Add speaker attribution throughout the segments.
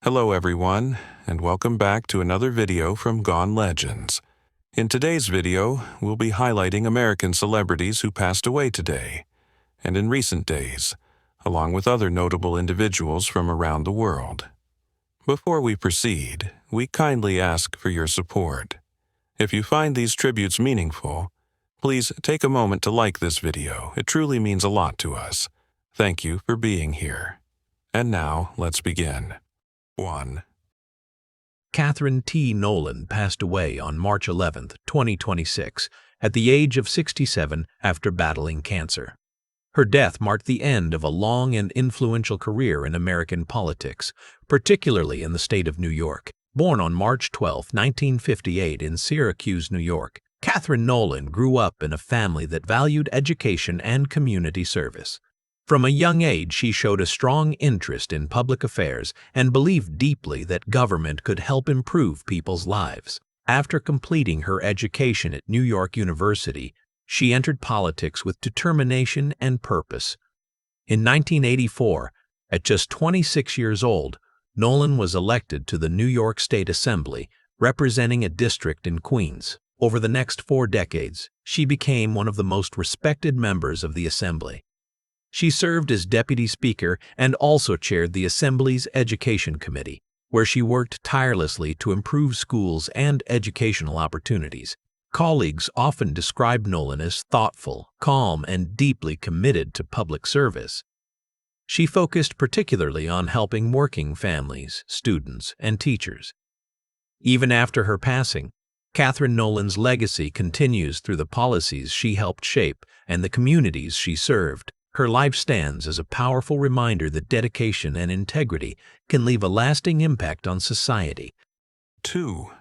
Speaker 1: Hello everyone, and welcome back to another video from Gone Legends. In today's video, we'll be highlighting American celebrities who passed away today, and in recent days, along with other notable individuals from around the world. Before we proceed, we kindly ask for your support. If you find these tributes meaningful, please take a moment to like this video. It truly means a lot to us. Thank you for being here. And now, let's begin. 1.
Speaker 2: Catherine T. Nolan passed away on March 11, 2026, at the age of 67 after battling cancer. Her death marked the end of a long and influential career in American politics, particularly in the state of New York. Born on March 12, 1958 in Syracuse, New York, Catherine Nolan grew up in a family that valued education and community service. From a young age, she showed a strong interest in public affairs and believed deeply that government could help improve people's lives. After completing her education at New York University, she entered politics with determination and purpose. In 1984, at just 26 years old, Nolan was elected to the New York State Assembly, representing a district in Queens. Over the next 4 decades, she became one of the most respected members of the Assembly. She served as Deputy Speaker and also chaired the Assembly's Education Committee, where she worked tirelessly to improve schools and educational opportunities. Colleagues often described Nolan as thoughtful, calm, and deeply committed to public service. She focused particularly on helping working families, students, and teachers. Even after her passing, Catherine Nolan's legacy continues through the policies she helped shape and the communities she served. Her life stands as a powerful reminder that dedication and integrity can leave a lasting impact on society.
Speaker 1: 2.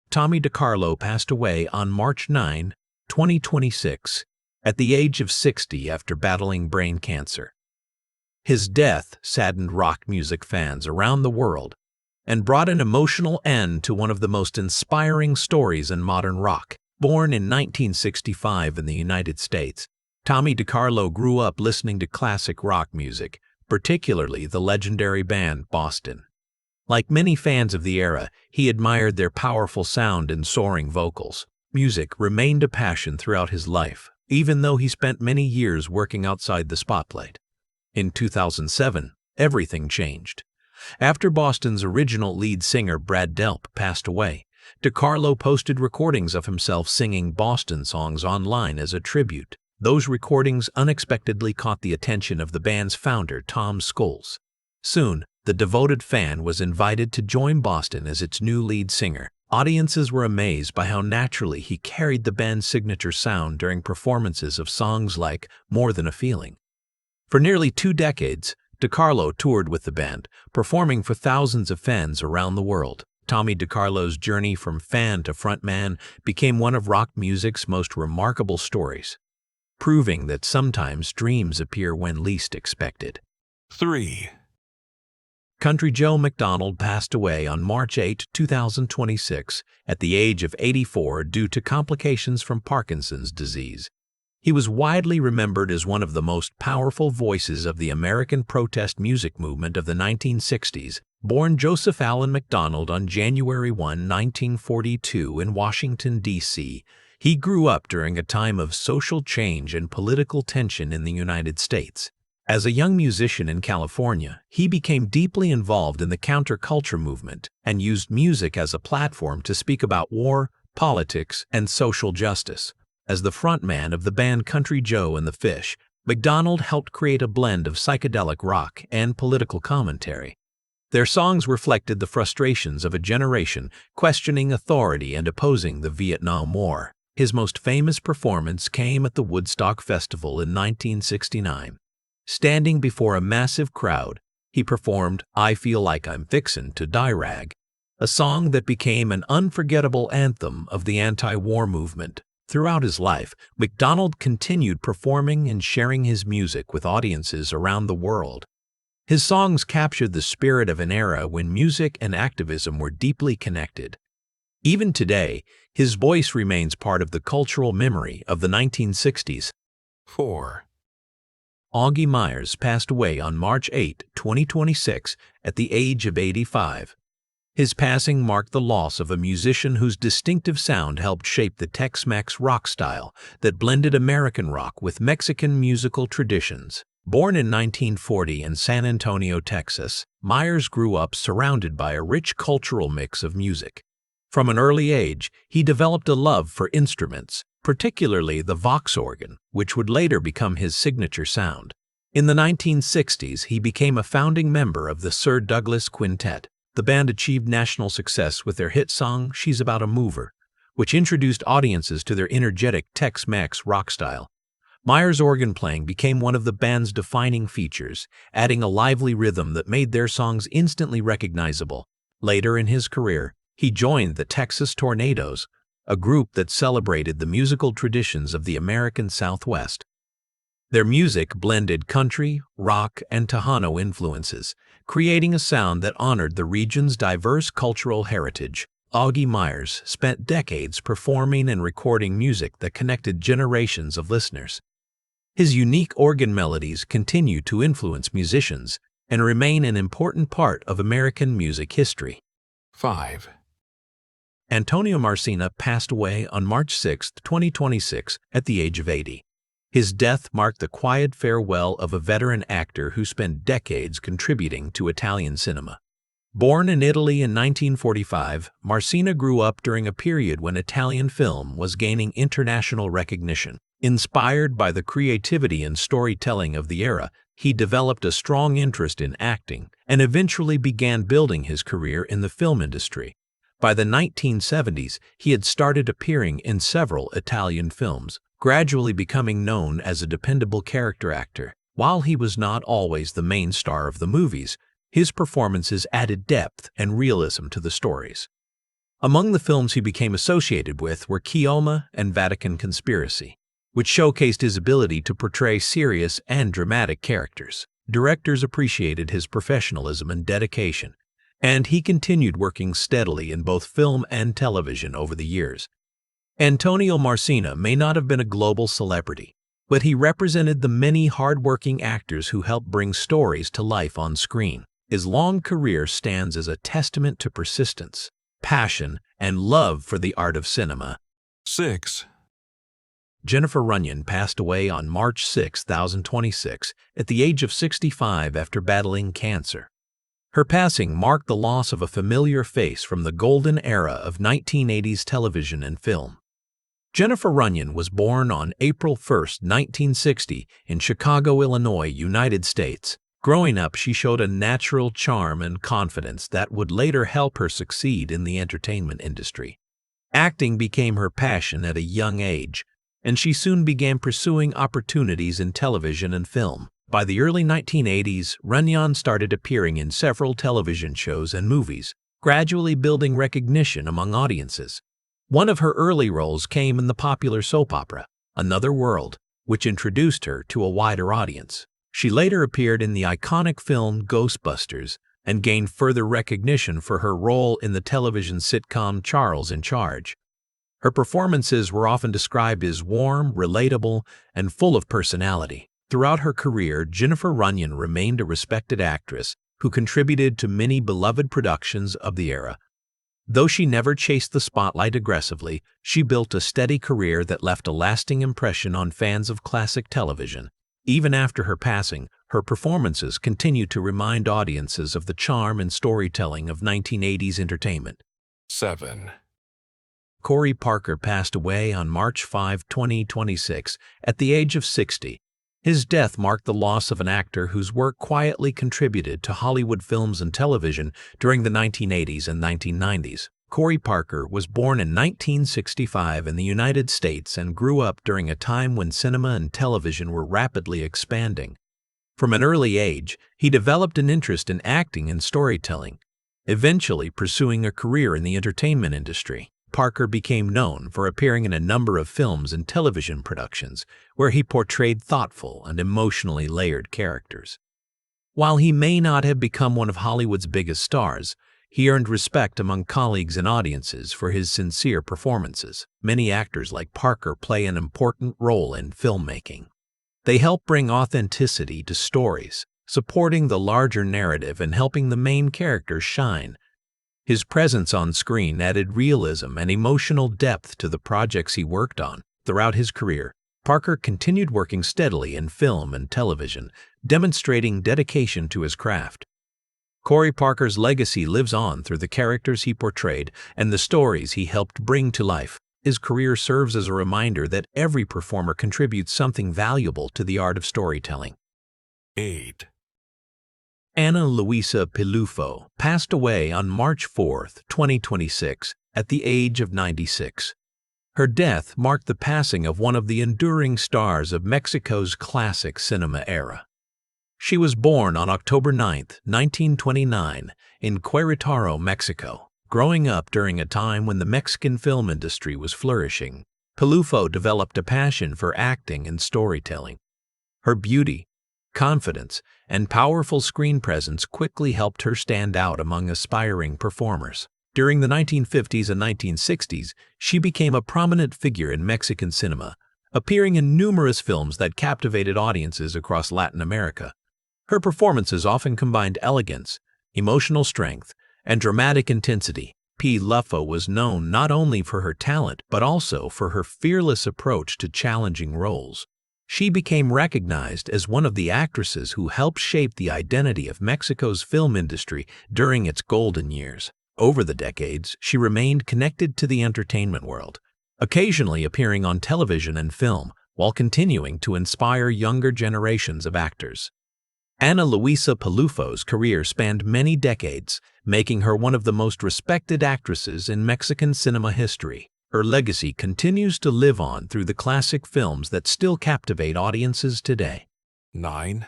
Speaker 2: Tommy DeCarlo passed away on March 9, 2026, at the age of 60 after battling brain cancer. His death saddened rock music fans around the world and brought an emotional end to one of the most inspiring stories in modern rock. Born in 1965 in the United States, Tommy DeCarlo grew up listening to classic rock music, particularly the legendary band Boston. Like many fans of the era, he admired their powerful sound and soaring vocals. Music remained a passion throughout his life, even though he spent many years working outside the spotlight. In 2007, everything changed. After Boston's original lead singer Brad Delp passed away, DeCarlo posted recordings of himself singing Boston songs online as a tribute. Those recordings unexpectedly caught the attention of the band's founder, Tom Scholes. Soon, the devoted fan was invited to join Boston as its new lead singer. Audiences were amazed by how naturally he carried the band's signature sound during performances of songs like More Than a Feeling. For nearly 2 decades, DeCarlo toured with the band, performing for thousands of fans around the world. Tommy DeCarlo's journey from fan to frontman became one of rock music's most remarkable stories, proving that sometimes dreams appear when least expected.
Speaker 1: 3.
Speaker 2: Country Joe McDonald passed away on March 8, 2026, at the age of 84 due to complications from Parkinson's disease. He was widely remembered as one of the most powerful voices of the American protest music movement of the 1960s. Born Joseph Allen McDonald on January 1, 1942 in Washington, D.C., he grew up during a time of social change and political tension in the United States. As a young musician in California, he became deeply involved in the counterculture movement and used music as a platform to speak about war, politics, and social justice. As the frontman of the band Country Joe and the Fish, McDonald helped create a blend of psychedelic rock and political commentary. Their songs reflected the frustrations of a generation questioning authority and opposing the Vietnam War. His most famous performance came at the Woodstock Festival in 1969. Standing before a massive crowd, he performed I Feel Like I'm Fixin' to Die Rag, a song that became an unforgettable anthem of the anti-war movement. Throughout his life, McDonald continued performing and sharing his music with audiences around the world. His songs captured the spirit of an era when music and activism were deeply connected. Even today, his voice remains part of the cultural memory of the 1960s.
Speaker 1: 4.
Speaker 2: Augie Myers passed away on March 8, 2026, at the age of 85. His passing marked the loss of a musician whose distinctive sound helped shape the Tex-Mex rock style that blended American rock with Mexican musical traditions. Born in 1940 in San Antonio, Texas, Myers grew up surrounded by a rich cultural mix of music. From an early age, he developed a love for instruments, particularly the Vox organ, which would later become his signature sound. In the 1960s, he became a founding member of the Sir Douglas Quintet. The band achieved national success with their hit song, She's About a Mover, which introduced audiences to their energetic Tex-Mex rock style. Myers' organ playing became one of the band's defining features, adding a lively rhythm that made their songs instantly recognizable. Later in his career, he joined the Texas Tornadoes, a group that celebrated the musical traditions of the American Southwest. Their music blended country, rock, and Tejano influences, creating a sound that honored the region's diverse cultural heritage. Augie Myers spent decades performing and recording music that connected generations of listeners. His unique organ melodies continue to influence musicians and remain an important part of American music history.
Speaker 1: 5.
Speaker 2: Antonio Marcina passed away on March 6, 2026, at the age of 80. His death marked the quiet farewell of a veteran actor who spent decades contributing to Italian cinema. Born in Italy in 1945, Marcina grew up during a period when Italian film was gaining international recognition. Inspired by the creativity and storytelling of the era, he developed a strong interest in acting and eventually began building his career in the film industry. By the 1970s, he had started appearing in several Italian films, gradually becoming known as a dependable character actor. While he was not always the main star of the movies, his performances added depth and realism to the stories. Among the films he became associated with were Chioma and Vatican Conspiracy, which showcased his ability to portray serious and dramatic characters. Directors appreciated his professionalism and dedication, and he continued working steadily in both film and television over the years. Antonio Marcina may not have been a global celebrity, but he represented the many hard-working actors who helped bring stories to life on screen. His long career stands as a testament to persistence, passion, and love for the art of cinema.
Speaker 1: 6.
Speaker 2: Jennifer Runyon passed away on March 6, 2026, at the age of 65 after battling cancer. Her passing marked the loss of a familiar face from the golden era of 1980s television and film. Jennifer Runyon was born on April 1, 1960, in Chicago, Illinois, United States. Growing up, she showed a natural charm and confidence that would later help her succeed in the entertainment industry. Acting became her passion at a young age, and she soon began pursuing opportunities in television and film. By the early 1980s, Runyon started appearing in several television shows and movies, gradually building recognition among audiences. One of her early roles came in the popular soap opera, Another World, which introduced her to a wider audience. She later appeared in the iconic film Ghostbusters and gained further recognition for her role in the television sitcom Charles in Charge. Her performances were often described as warm, relatable, and full of personality. Throughout her career, Jennifer Runyon remained a respected actress who contributed to many beloved productions of the era. Though she never chased the spotlight aggressively, she built a steady career that left a lasting impression on fans of classic television. Even after her passing, her performances continue to remind audiences of the charm and storytelling of 1980s entertainment.
Speaker 1: 7.
Speaker 2: Corey Parker passed away on March 5, 2026, at the age of 60. His death marked the loss of an actor whose work quietly contributed to Hollywood films and television during the 1980s and 1990s. Corey Parker was born in 1965 in the United States and grew up during a time when cinema and television were rapidly expanding. From an early age, he developed an interest in acting and storytelling, eventually pursuing a career in the entertainment industry. Parker became known for appearing in a number of films and television productions where he portrayed thoughtful and emotionally layered characters. While he may not have become one of Hollywood's biggest stars, he earned respect among colleagues and audiences for his sincere performances. Many actors like Parker play an important role in filmmaking. They help bring authenticity to stories, supporting the larger narrative and helping the main characters shine. His presence on screen added realism and emotional depth to the projects he worked on. Throughout his career, Parker continued working steadily in film and television, demonstrating dedication to his craft. Corey Parker's legacy lives on through the characters he portrayed and the stories he helped bring to life. His career serves as a reminder that every performer contributes something valuable to the art of storytelling.
Speaker 1: 8.
Speaker 2: Ana Luisa Peluffo passed away on March 4, 2026, at the age of 96. Her death marked the passing of one of the enduring stars of Mexico's classic cinema era. She was born on October 9, 1929, in Querétaro, Mexico. Growing up during a time when the Mexican film industry was flourishing, Peluffo developed a passion for acting and storytelling. Her beauty, confidence, and powerful screen presence quickly helped her stand out among aspiring performers. During the 1950s and 1960s, she became a prominent figure in Mexican cinema, appearing in numerous films that captivated audiences across Latin America. Her performances often combined elegance, emotional strength, and dramatic intensity. Peluffo was known not only for her talent but also for her fearless approach to challenging roles. She became recognized as one of the actresses who helped shape the identity of Mexico's film industry during its golden years. Over the decades, she remained connected to the entertainment world, occasionally appearing on television and film while continuing to inspire younger generations of actors. Ana Luisa Peluffo's career spanned many decades, making her one of the most respected actresses in Mexican cinema history. Her legacy continues to live on through the classic films that still captivate audiences today.
Speaker 1: 9.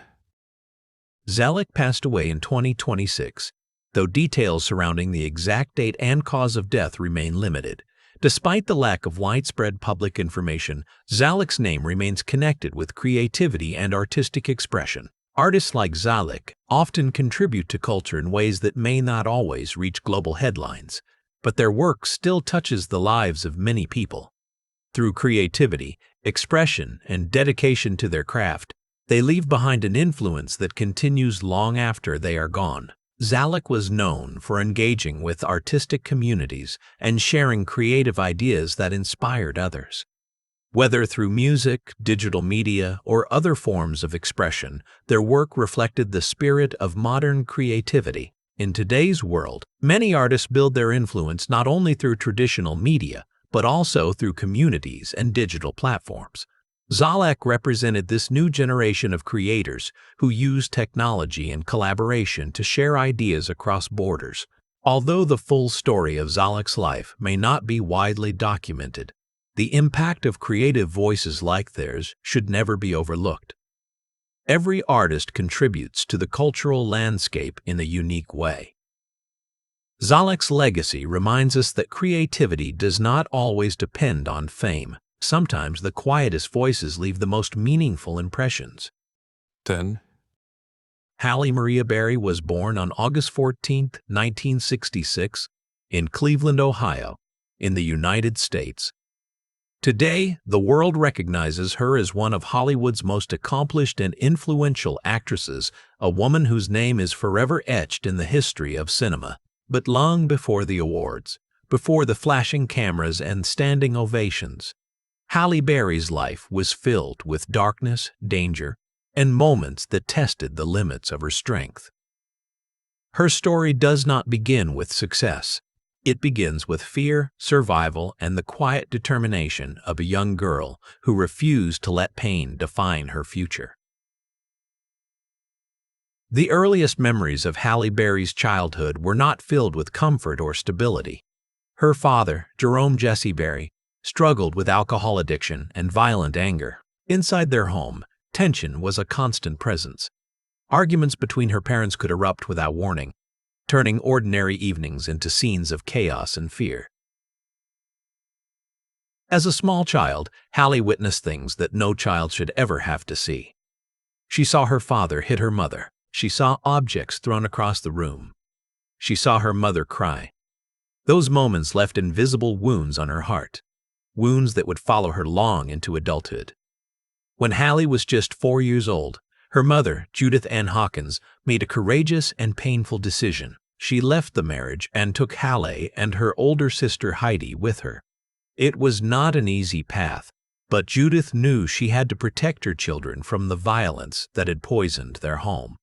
Speaker 2: Zalek passed away in 2026, though details surrounding the exact date and cause of death remain limited. Despite the lack of widespread public information, Zalek's name remains connected with creativity and artistic expression. Artists like Zalek often contribute to culture in ways that may not always reach global headlines, but their work still touches the lives of many people. Through creativity, expression, and dedication to their craft, they leave behind an influence that continues long after they are gone. Zalek was known for engaging with artistic communities and sharing creative ideas that inspired others. Whether through music, digital media, or other forms of expression, their work reflected the spirit of modern creativity. In today's world, many artists build their influence not only through traditional media, but also through communities and digital platforms. Zalek represented this new generation of creators who use technology and collaboration to share ideas across borders. Although the full story of Zalek's life may not be widely documented, the impact of creative voices like theirs should never be overlooked. Every artist contributes to the cultural landscape in a unique way. Zalek's legacy reminds us that creativity does not always depend on fame. Sometimes the quietest voices leave the most meaningful impressions.
Speaker 1: 10.
Speaker 2: Halle Berry was born on August 14, 1966, in Cleveland, Ohio, in the United States. Today, the world recognizes her as one of Hollywood's most accomplished and influential actresses, a woman whose name is forever etched in the history of cinema. But long before the awards, before the flashing cameras and standing ovations, Halle Berry's life was filled with darkness, danger, and moments that tested the limits of her strength. Her story does not begin with success. It begins with fear, survival, and the quiet determination of a young girl who refused to let pain define her future. The earliest memories of Halle Berry's childhood were not filled with comfort or stability. Her father, Jerome Jesse Berry, struggled with alcohol addiction and violent anger. Inside their home, tension was a constant presence. Arguments between her parents could erupt without warning, turning ordinary evenings into scenes of chaos and fear. As a small child, Halle witnessed things that no child should ever have to see. She saw her father hit her mother. She saw objects thrown across the room. She saw her mother cry. Those moments left invisible wounds on her heart, wounds that would follow her long into adulthood. When Halle was just 4 years old, her mother, Judith Ann Hawkins, made a courageous and painful decision. She left the marriage and took Halle and her older sister Heidi with her. It was not an easy path, but Judith knew she had to protect her children from the violence that had poisoned their home.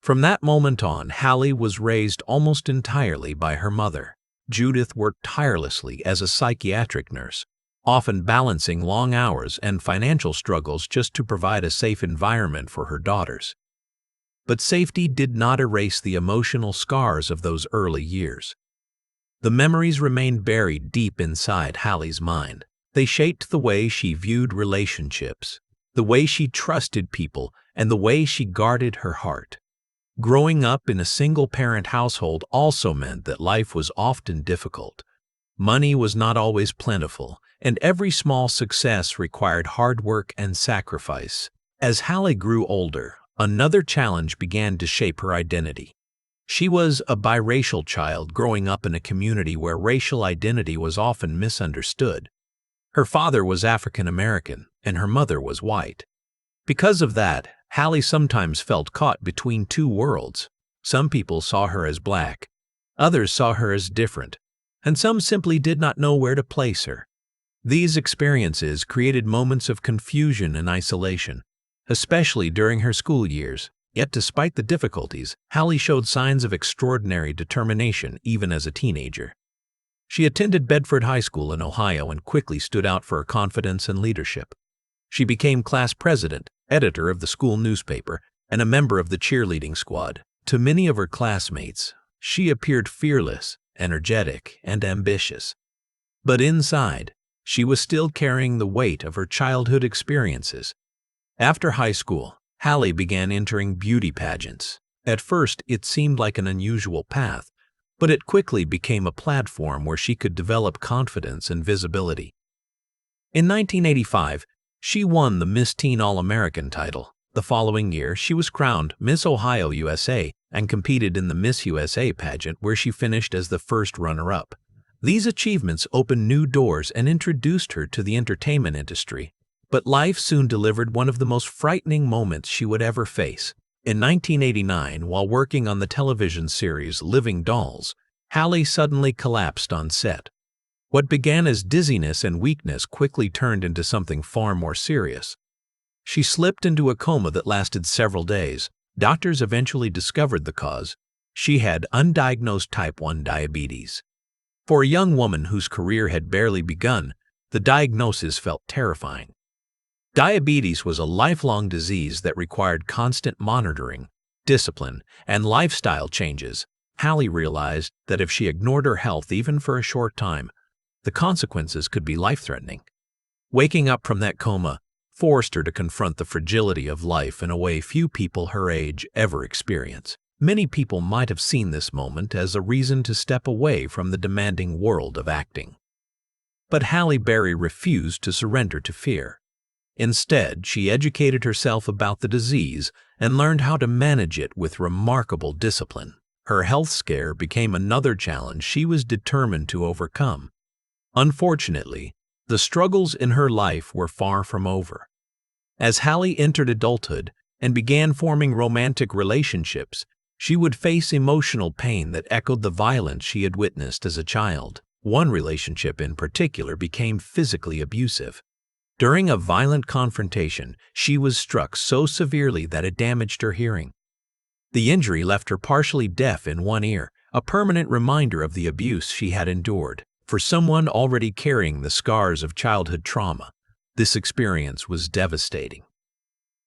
Speaker 2: From that moment on, Halle was raised almost entirely by her mother. Judith worked tirelessly as a psychiatric nurse, often balancing long hours and financial struggles just to provide a safe environment for her daughters. But safety did not erase the emotional scars of those early years. The memories remained buried deep inside Halle's mind. They shaped the way she viewed relationships, the way she trusted people, and the way she guarded her heart. Growing up in a single-parent household also meant that life was often difficult. Money was not always plentiful, and every small success required hard work and sacrifice. As Halle grew older, another challenge began to shape her identity. She was a biracial child growing up in a community where racial identity was often misunderstood. Her father was African American, and her mother was white. Because of that, Halle sometimes felt caught between two worlds. Some people saw her as black, others saw her as different, and some simply did not know where to place her. These experiences created moments of confusion and isolation, especially during her school years. Yet despite the difficulties, Halle showed signs of extraordinary determination even as a teenager. She attended Bedford High School in Ohio and quickly stood out for her confidence and leadership. She became class president, editor of the school newspaper, and a member of the cheerleading squad. To many of her classmates, she appeared fearless, energetic, and ambitious. But inside, she was still carrying the weight of her childhood experiences. After high school, Halle began entering beauty pageants. At first, it seemed like an unusual path, but it quickly became a platform where she could develop confidence and visibility. In 1985, she won the Miss Teen All-American title. The following year, she was crowned Miss Ohio USA and competed in the Miss USA pageant where she finished as the first runner-up. These achievements opened new doors and introduced her to the entertainment industry. But life soon delivered one of the most frightening moments she would ever face. In 1989, while working on the television series Living Dolls, Halle suddenly collapsed on set. What began as dizziness and weakness quickly turned into something far more serious. She slipped into a coma that lasted several days. Doctors eventually discovered the cause. She had undiagnosed type 1 diabetes. For a young woman whose career had barely begun, the diagnosis felt terrifying. Diabetes was a lifelong disease that required constant monitoring, discipline, and lifestyle changes. Halle realized that if she ignored her health even for a short time, the consequences could be life-threatening. Waking up from that coma forced her to confront the fragility of life in a way few people her age ever experience. Many people might have seen this moment as a reason to step away from the demanding world of acting. But Halle Berry refused to surrender to fear. Instead, she educated herself about the disease and learned how to manage it with remarkable discipline. Her health scare became another challenge she was determined to overcome. Unfortunately, the struggles in her life were far from over. As Halle entered adulthood and began forming romantic relationships, she would face emotional pain that echoed the violence she had witnessed as a child. One relationship in particular became physically abusive. During a violent confrontation, she was struck so severely that it damaged her hearing. The injury left her partially deaf in one ear, a permanent reminder of the abuse she had endured. For someone already carrying the scars of childhood trauma, this experience was devastating.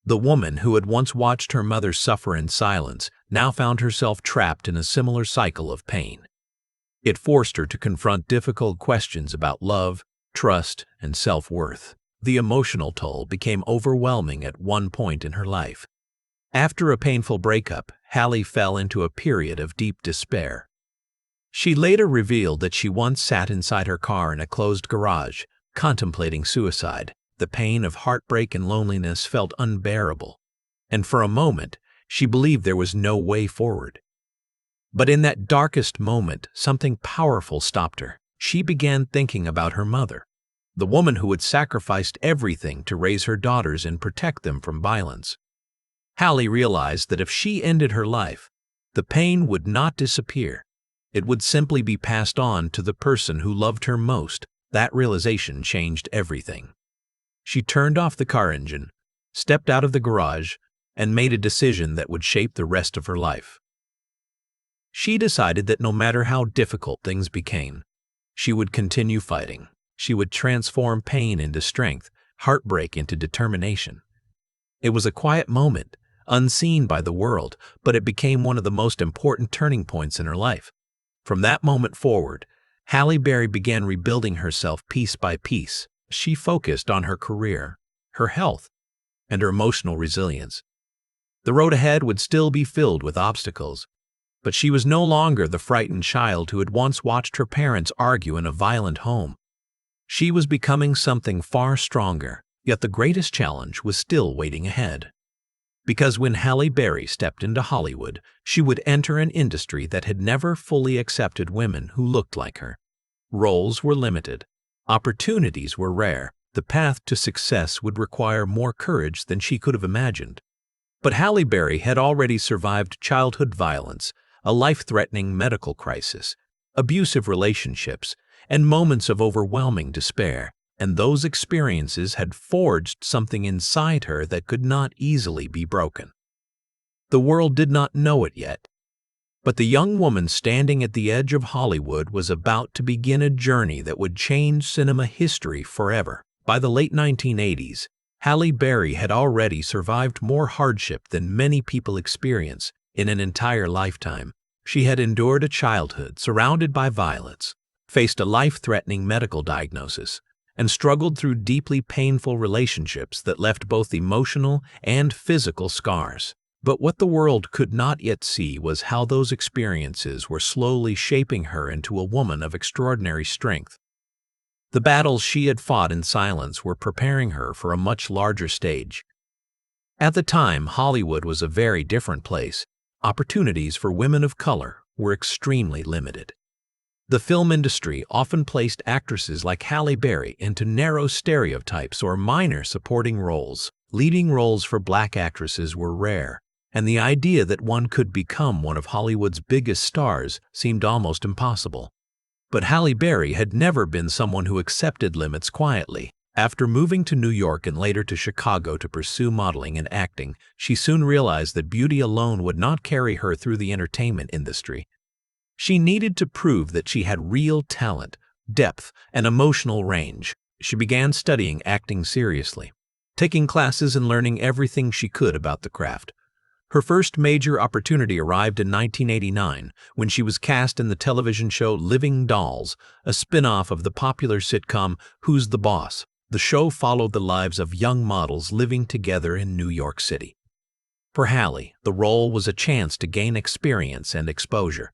Speaker 2: The woman who had once watched her mother suffer in silence now found herself trapped in a similar cycle of pain. It forced her to confront difficult questions about love, trust, and self-worth. The emotional toll became overwhelming at one point in her life. After a painful breakup, Halle fell into a period of deep despair. She later revealed that she once sat inside her car in a closed garage, contemplating suicide. The pain of heartbreak and loneliness felt unbearable, and for a moment, she believed there was no way forward. But in that darkest moment, something powerful stopped her. She began thinking about her mother. the woman who had sacrificed everything to raise her daughters and protect them from violence. Halle realized that if she ended her life, the pain would not disappear. It would simply be passed on to the person who loved her most. That realization changed everything. She turned off the car engine, stepped out of the garage, and made a decision that would shape the rest of her life. She decided that no matter how difficult things became, she would continue fighting. She would transform pain into strength, heartbreak into determination. It was a quiet moment, unseen by the world, but it became one of the most important turning points in her life. From that moment forward, Halle Berry began rebuilding herself piece by piece. She focused on her career, her health, and her emotional resilience. The road ahead would still be filled with obstacles, but she was no longer the frightened child who had once watched her parents argue in a violent home. She was becoming something far stronger, yet the greatest challenge was still waiting ahead. Because when Halle Berry stepped into Hollywood, she would enter an industry that had never fully accepted women who looked like her. Roles were limited. Opportunities were rare. The path to success would require more courage than she could have imagined. But Halle Berry had already survived childhood violence, a life-threatening medical crisis, abusive relationships, and moments of overwhelming despair, and those experiences had forged something inside her that could not easily be broken. The world did not know it yet, but the young woman standing at the edge of Hollywood was about to begin a journey that would change cinema history forever. By the late 1980s, Halle Berry had already survived more hardship than many people experience in an entire lifetime. She had endured a childhood surrounded by violence, faced a life-threatening medical diagnosis, and struggled through deeply painful relationships that left both emotional and physical scars. But what the world could not yet see was how those experiences were slowly shaping her into a woman of extraordinary strength. The battles she had fought in silence were preparing her for a much larger stage. At the time, Hollywood was a very different place. Opportunities for women of color were extremely limited. The film industry often placed actresses like Halle Berry into narrow stereotypes or minor supporting roles. Leading roles for black actresses were rare, and the idea that one could become one of Hollywood's biggest stars seemed almost impossible. But Halle Berry had never been someone who accepted limits quietly. After moving to New York and later to Chicago to pursue modeling and acting, she soon realized that beauty alone would not carry her through the entertainment industry. She needed to prove that she had real talent, depth, and emotional range. She began studying acting seriously, taking classes and learning everything she could about the craft. Her first major opportunity arrived in 1989 when she was cast in the television show Living Dolls, a spin-off of the popular sitcom Who's the Boss? The show followed the lives of young models living together in New York City. For Halle, the role was a chance to gain experience and exposure.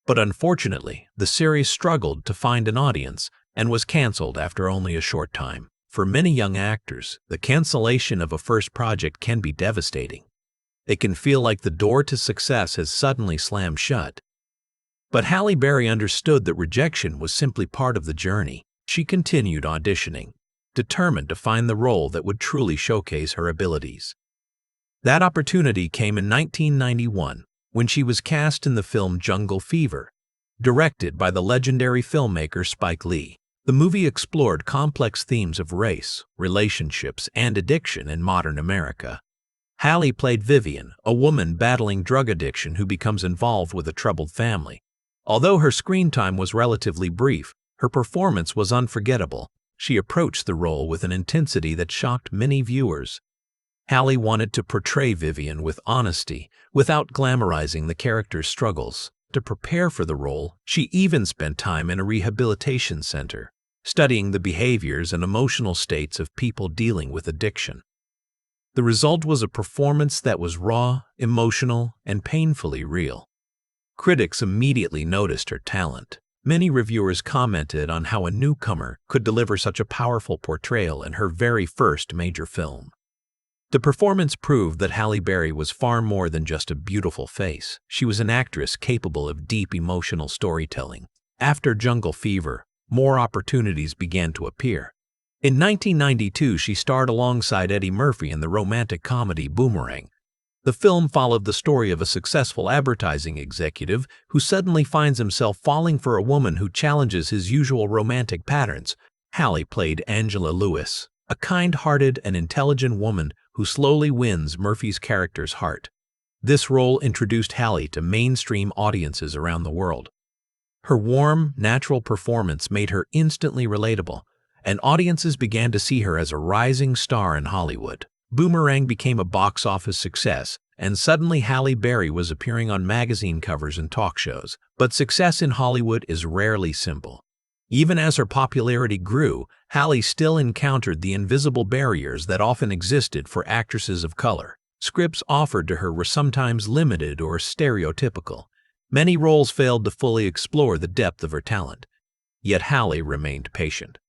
Speaker 2: But unfortunately, the series struggled to find an audience and was canceled after only a short time. For many young actors, the cancellation of a first project can be devastating. It can feel like the door to success has suddenly slammed shut. But Halle Berry understood that rejection was simply part of the journey. She continued auditioning, determined to find the role that would truly showcase her abilities. That opportunity came in 1991 when she was cast in the film Jungle Fever, directed by the legendary filmmaker Spike Lee. The movie explored complex themes of race, relationships, and addiction in modern America. Halle played Vivian, a woman battling drug addiction who becomes involved with a troubled family. Although her screen time was relatively brief, her performance was unforgettable. She approached the role with an intensity that shocked many viewers. Halle wanted to portray Vivian with honesty, without glamorizing the character's struggles. To prepare for the role, she even spent time in a rehabilitation center, studying the behaviors and emotional states of people dealing with addiction. The result was a performance that was raw, emotional, and painfully real. Critics immediately noticed her talent. Many reviewers commented on how a newcomer could deliver such a powerful portrayal in her very first major film. The performance proved that Halle Berry was far more than just a beautiful face. She was an actress capable of deep emotional storytelling. After Jungle Fever, more opportunities began to appear. In 1992, she starred alongside Eddie Murphy in the romantic comedy Boomerang. The film followed the story of a successful advertising executive who suddenly finds himself falling for a woman who challenges his usual romantic patterns. Halle played Angela Lewis, a kind-hearted and intelligent woman who slowly wins Murphy's character's heart. This role introduced Halle to mainstream audiences around the world. Her warm, natural performance made her instantly relatable, and audiences began to see her as a rising star in Hollywood. Boomerang became a box office success, and suddenly Halle Berry was appearing on magazine covers and talk shows. But success in Hollywood is rarely simple. Even as her popularity grew, Halle still encountered the invisible barriers that often existed for actresses of color. Scripts offered to her were sometimes limited or stereotypical. Many roles failed to fully explore the depth of her talent. Yet Halle remained patient.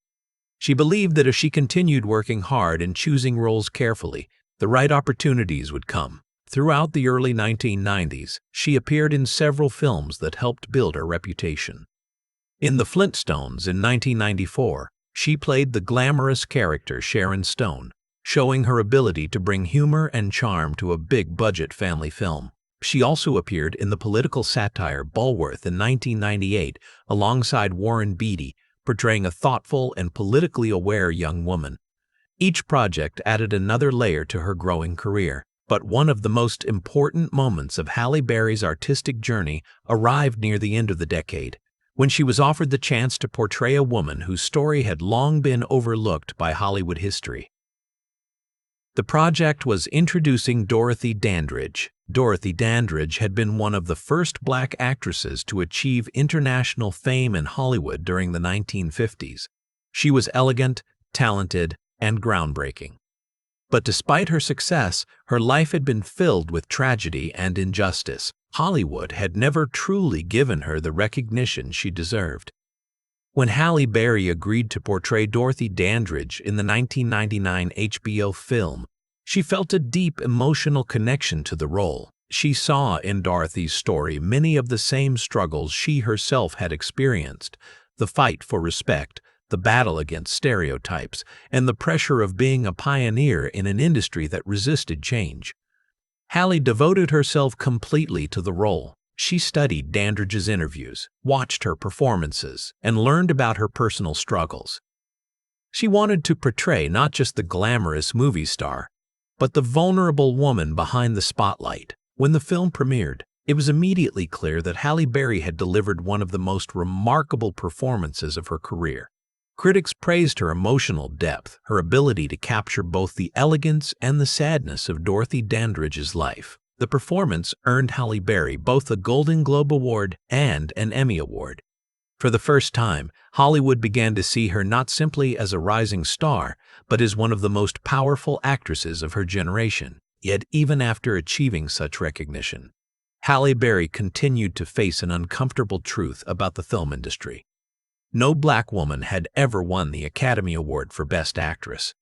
Speaker 2: She believed that if she continued working hard and choosing roles carefully, the right opportunities would come. Throughout the early 1990s, she appeared in several films that helped build her reputation. In The Flintstones in 1994, she played the glamorous character Sharon Stone, showing her ability to bring humor and charm to a big-budget family film. She also appeared in the political satire Bulworth in 1998 alongside Warren Beatty, portraying a thoughtful and politically aware young woman. Each project added another layer to her growing career, but one of the most important moments of Halle Berry's artistic journey arrived near the end of the decade, when she was offered the chance to portray a woman whose story had long been overlooked by Hollywood history. The project was introducing Dorothy Dandridge. Dorothy Dandridge had been one of the first black actresses to achieve international fame in Hollywood during the 1950s. She was elegant, talented, and groundbreaking. But despite her success, her life had been filled with tragedy and injustice. Hollywood had never truly given her the recognition she deserved. When Halle Berry agreed to portray Dorothy Dandridge in the 1999 HBO film, she felt a deep emotional connection to the role. She saw in Dorothy's story many of the same struggles she herself had experienced: the fight for respect, the battle against stereotypes, and the pressure of being a pioneer in an industry that resisted change. Halle devoted herself completely to the role. She studied Dandridge's interviews, watched her performances, and learned about her personal struggles. She wanted to portray not just the glamorous movie star, but the vulnerable woman behind the spotlight. When the film premiered, it was immediately clear that Halle Berry had delivered one of the most remarkable performances of her career. Critics praised her emotional depth, her ability to capture both the elegance and the sadness of Dorothy Dandridge's life. The performance earned Halle Berry both a Golden Globe Award and an Emmy Award. For the first time, Hollywood began to see her not simply as a rising star, but as one of the most powerful actresses of her generation. Yet even after achieving such recognition, Halle Berry continued to face an uncomfortable truth about the film industry. No black woman had ever won the Academy Award for Best Actress.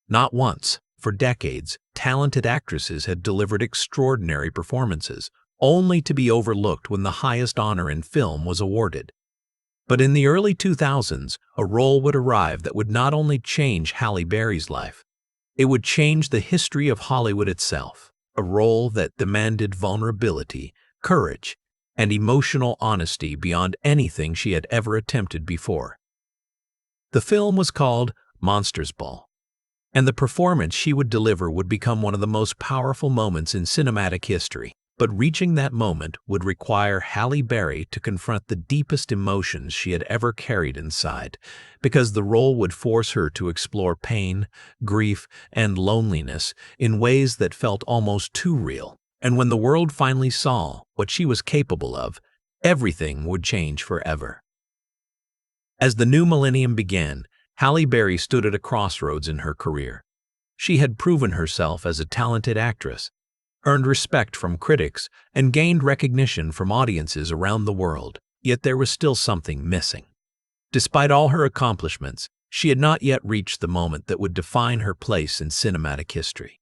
Speaker 2: Not once. For decades, talented actresses had delivered extraordinary performances, only to be overlooked when the highest honor in film was awarded. But in the early 2000s, a role would arrive that would not only change Halle Berry's life, it would change the history of Hollywood itself. A role that demanded vulnerability, courage, and emotional honesty beyond anything she had ever attempted before. The film was called Monsters Ball, and the performance she would deliver would become one of the most powerful moments in cinematic history. But reaching that moment would require Halle Berry to confront the deepest emotions she had ever carried inside, because the role would force her to explore pain, grief, and loneliness in ways that felt almost too real. And when the world finally saw what she was capable of, everything would change forever. As the new millennium began, Halle Berry stood at a crossroads in her career. She had proven herself as a talented actress, earned respect from critics, and gained recognition from audiences around the world. Yet there was still something missing. Despite all her accomplishments, she had not yet reached the moment that would define her place in cinematic history.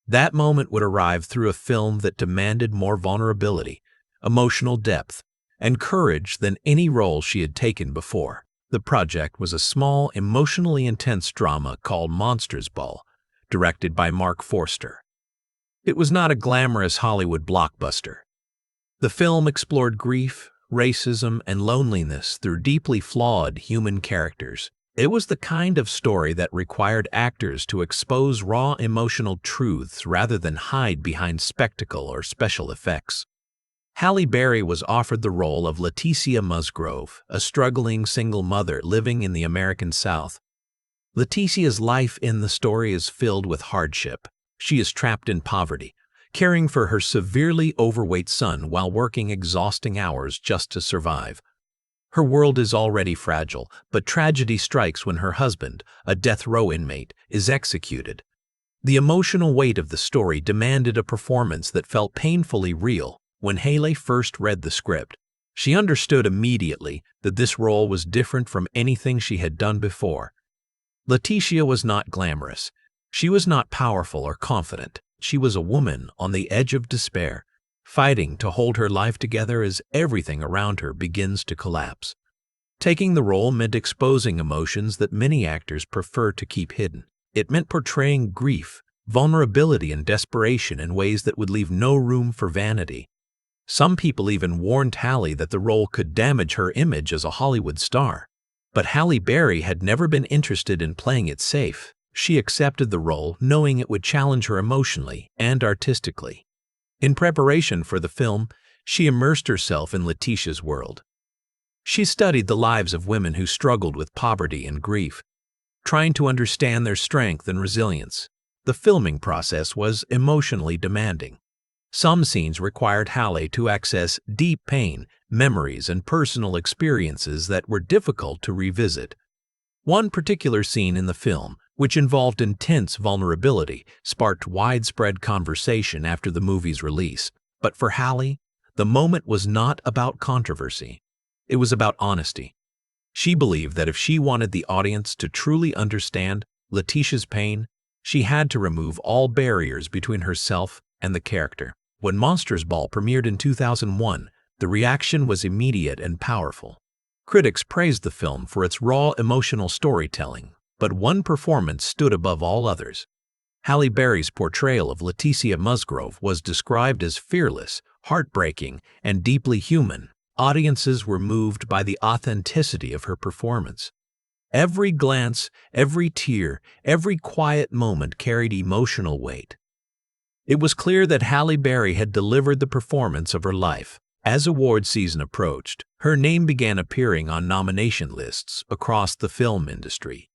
Speaker 2: That moment would arrive through a film that demanded more vulnerability, emotional depth, and courage than any role she had taken before. The project was a small, emotionally intense drama called Monsters Ball, directed by Mark Forster. It was not a glamorous Hollywood blockbuster. The film explored grief, racism, and loneliness through deeply flawed human characters. It was the kind of story that required actors to expose raw emotional truths rather than hide behind spectacle or special effects. Halle Berry was offered the role of Leticia Musgrove, a struggling single mother living in the American South. Leticia's life in the story is filled with hardship. She is trapped in poverty, caring for her severely overweight son while working exhausting hours just to survive. Her world is already fragile, but tragedy strikes when her husband, a death row inmate, is executed. The emotional weight of the story demanded a performance that felt painfully real. When Halle first read the script, she understood immediately that this role was different from anything she had done before. Leticia was not glamorous. She was not powerful or confident. She was a woman on the edge of despair, fighting to hold her life together as everything around her begins to collapse. Taking the role meant exposing emotions that many actors prefer to keep hidden. It meant portraying grief, vulnerability, and desperation in ways that would leave no room for vanity. Some people even warned Halle that the role could damage her image as a Hollywood star. But Halle Berry had never been interested in playing it safe. She accepted the role knowing it would challenge her emotionally and artistically. In preparation for the film, she immersed herself in Leticia's world. She studied the lives of women who struggled with poverty and grief, trying to understand their strength and resilience. The filming process was emotionally demanding. Some scenes required Halle to access deep pain, memories, and personal experiences that were difficult to revisit. One particular scene in the film, which involved intense vulnerability, sparked widespread conversation after the movie's release. But for Halle, the moment was not about controversy. It was about honesty. She believed that if she wanted the audience to truly understand Leticia's pain, she had to remove all barriers between herself and the character. When Monsters Ball premiered in 2001, the reaction was immediate and powerful. Critics praised the film for its raw emotional storytelling, but one performance stood above all others. Halle Berry's portrayal of Leticia Musgrove was described as fearless, heartbreaking, and deeply human. Audiences were moved by the authenticity of her performance. Every glance, every tear, every quiet moment carried emotional weight. It was clear that Halle Berry had delivered the performance of her life. As award season approached, her name began appearing on nomination lists across the film industry.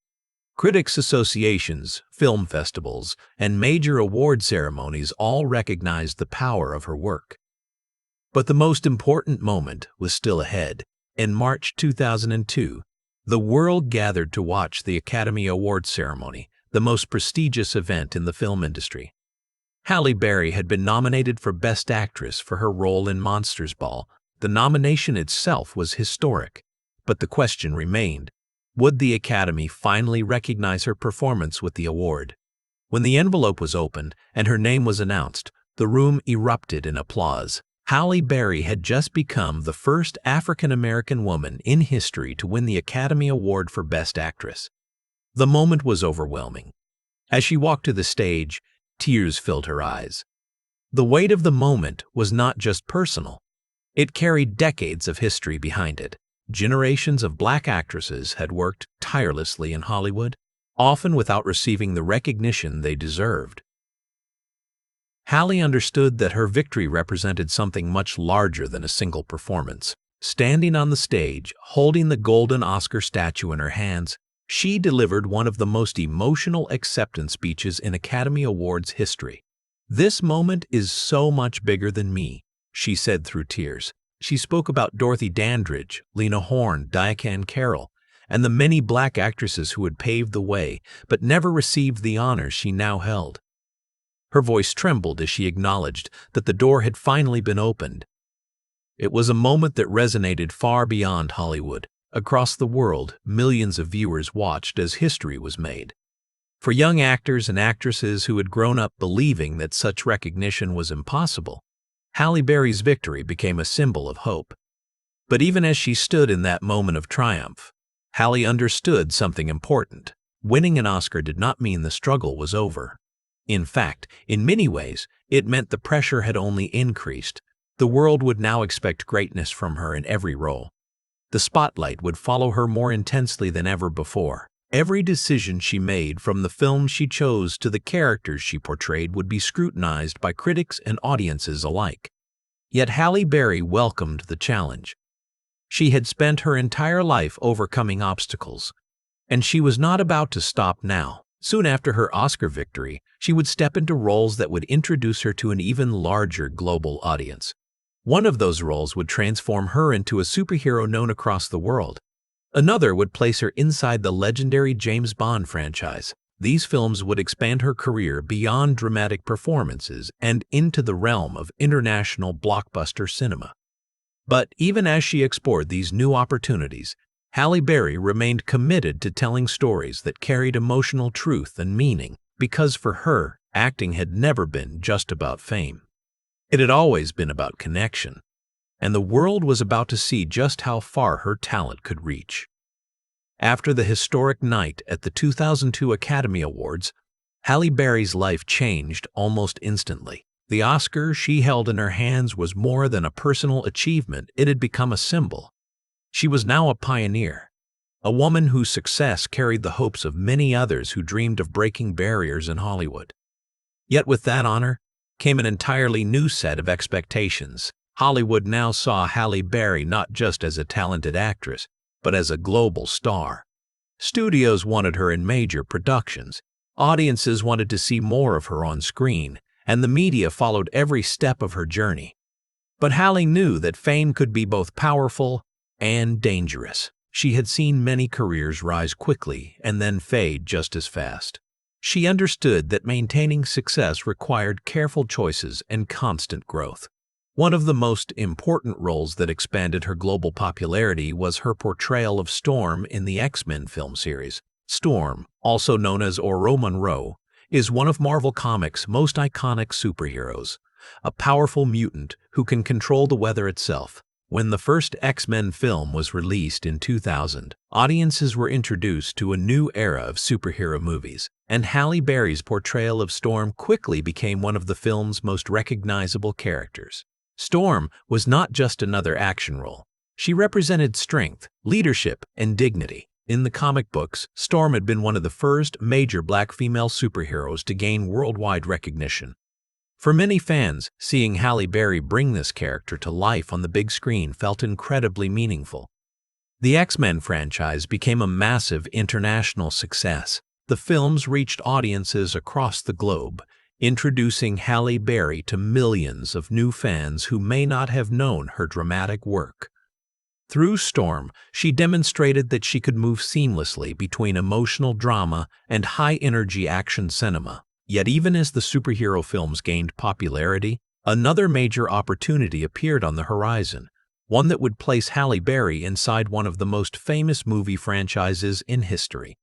Speaker 2: Critics' associations, film festivals, and major award ceremonies all recognized the power of her work. But the most important moment was still ahead. In March 2002, the world gathered to watch the Academy Awards ceremony, the most prestigious event in the film industry. Halle Berry had been nominated for Best Actress for her role in Monsters Ball. The nomination itself was historic, but the question remained, would the Academy finally recognize her performance with the award? When the envelope was opened and her name was announced, the room erupted in applause. Halle Berry had just become the first African-American woman in history to win the Academy Award for Best Actress. The moment was overwhelming. As she walked to the stage, tears filled her eyes. The weight of the moment was not just personal. It carried decades of history behind it. Generations of Black actresses had worked tirelessly in Hollywood, often without receiving the recognition they deserved. Halle understood that her victory represented something much larger than a single performance. Standing on the stage, holding the golden Oscar statue in her hands, she delivered one of the most emotional acceptance speeches in Academy Awards history. "This moment is so much bigger than me," she said through tears. She spoke about Dorothy Dandridge, Lena Horne, Diahann Carroll, and the many Black actresses who had paved the way but never received the honors she now held. Her voice trembled as she acknowledged that the door had finally been opened. It was a moment that resonated far beyond Hollywood. Across the world, millions of viewers watched as history was made. For young actors and actresses who had grown up believing that such recognition was impossible, Halle Berry's victory became a symbol of hope. But even as she stood in that moment of triumph, Halle understood something important. Winning an Oscar did not mean the struggle was over. In fact, in many ways, it meant the pressure had only increased. The world would now expect greatness from her in every role. The spotlight would follow her more intensely than ever before. Every decision she made, from the films she chose to the characters she portrayed, would be scrutinized by critics and audiences alike. Yet Halle Berry welcomed the challenge. She had spent her entire life overcoming obstacles, and she was not about to stop now. Soon after her Oscar victory, she would step into roles that would introduce her to an even larger global audience. One of those roles would transform her into a superhero known across the world. Another would place her inside the legendary James Bond franchise. These films would expand her career beyond dramatic performances and into the realm of international blockbuster cinema. But even as she explored these new opportunities, Halle Berry remained committed to telling stories that carried emotional truth and meaning, because for her, acting had never been just about fame. It had always been about connection, and the world was about to see just how far her talent could reach. After the historic night at the 2002 Academy Awards, Halle Berry's life changed almost instantly. The Oscar she held in her hands was more than a personal achievement, it had become a symbol. She was now a pioneer, a woman whose success carried the hopes of many others who dreamed of breaking barriers in Hollywood. Yet with that honor came an entirely new set of expectations. Hollywood now saw Halle Berry not just as a talented actress, but as a global star. Studios wanted her in major productions, audiences wanted to see more of her on screen, and the media followed every step of her journey. But Halle knew that fame could be both powerful and dangerous. She had seen many careers rise quickly and then fade just as fast. She understood that maintaining success required careful choices and constant growth. One of the most important roles that expanded her global popularity was her portrayal of Storm in the X-Men film series. Storm, also known as Ororo Munroe, is one of Marvel Comics' most iconic superheroes, a powerful mutant who can control the weather itself. When the first X-Men film was released in 2000, audiences were introduced to a new era of superhero movies, and Halle Berry's portrayal of Storm quickly became one of the film's most recognizable characters. Storm was not just another action role. She represented strength, leadership, and dignity. In the comic books, Storm had been one of the first major black female superheroes to gain worldwide recognition. For many fans, seeing Halle Berry bring this character to life on the big screen felt incredibly meaningful. The X-Men franchise became a massive international success. The films reached audiences across the globe, introducing Halle Berry to millions of new fans who may not have known her dramatic work. Through Storm, she demonstrated that she could move seamlessly between emotional drama and high-energy action cinema. Yet even as the superhero films gained popularity, another major opportunity appeared on the horizon, one that would place Halle Berry inside one of the most famous movie franchises in history.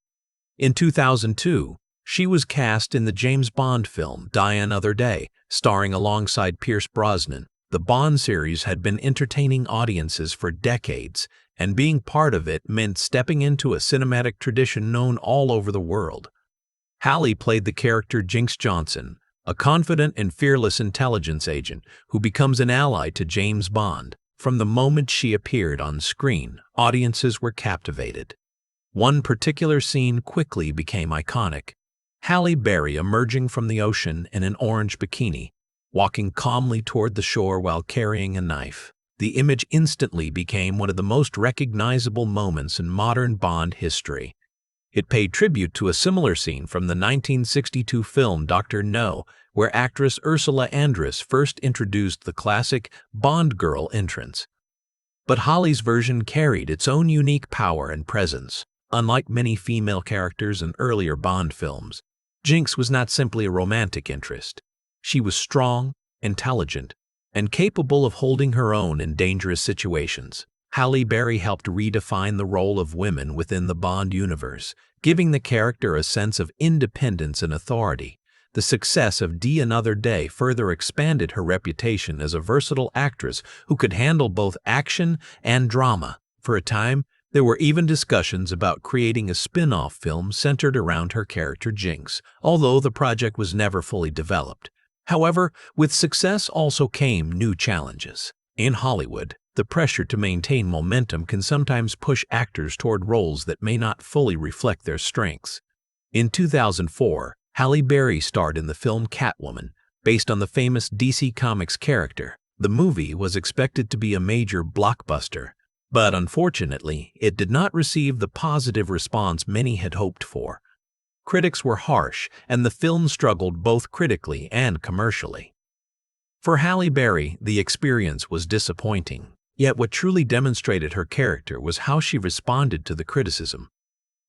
Speaker 2: In 2002, she was cast in the James Bond film Die Another Day, starring alongside Pierce Brosnan. The Bond series had been entertaining audiences for decades, and being part of it meant stepping into a cinematic tradition known all over the world. Halle played the character Jinx Johnson, a confident and fearless intelligence agent who becomes an ally to James Bond. From the moment she appeared on screen, audiences were captivated. One particular scene quickly became iconic. Halle Berry emerging from the ocean in an orange bikini, walking calmly toward the shore while carrying a knife. The image instantly became one of the most recognizable moments in modern Bond history. It paid tribute to a similar scene from the 1962 film Dr. No, where actress Ursula Andress first introduced the classic Bond girl entrance. But Halle's version carried its own unique power and presence. Unlike many female characters in earlier Bond films, Jinx was not simply a romantic interest. She was strong, intelligent, and capable of holding her own in dangerous situations. Halle Berry helped redefine the role of women within the Bond universe, giving the character a sense of independence and authority. The success of Die Another Day further expanded her reputation as a versatile actress who could handle both action and drama. For a time, There were even discussions about creating a spin-off film centered around her character Jinx, although the project was never fully developed. However, with success also came new challenges. In Hollywood, the pressure to maintain momentum can sometimes push actors toward roles that may not fully reflect their strengths. In 2004, Halle Berry starred in the film Catwoman, based on the famous DC Comics character. The movie was expected to be a major blockbuster, but unfortunately, it did not receive the positive response many had hoped for. Critics were harsh, and the film struggled both critically and commercially. For Halle Berry, the experience was disappointing, yet what truly demonstrated her character was how she responded to the criticism.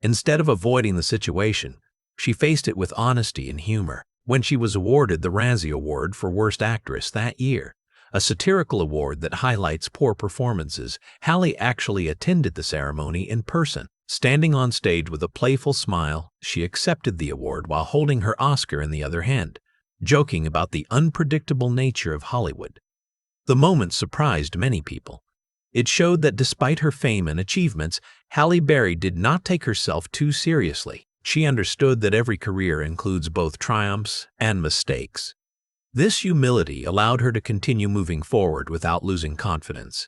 Speaker 2: Instead of avoiding the situation, she faced it with honesty and humor. When she was awarded the Razzie Award for Worst Actress that year, a satirical award that highlights poor performances, Halle actually attended the ceremony in person. Standing on stage with a playful smile, she accepted the award while holding her Oscar in the other hand, joking about the unpredictable nature of Hollywood. The moment surprised many people. It showed that despite her fame and achievements, Halle Berry did not take herself too seriously. She understood that every career includes both triumphs and mistakes. This humility allowed her to continue moving forward without losing confidence.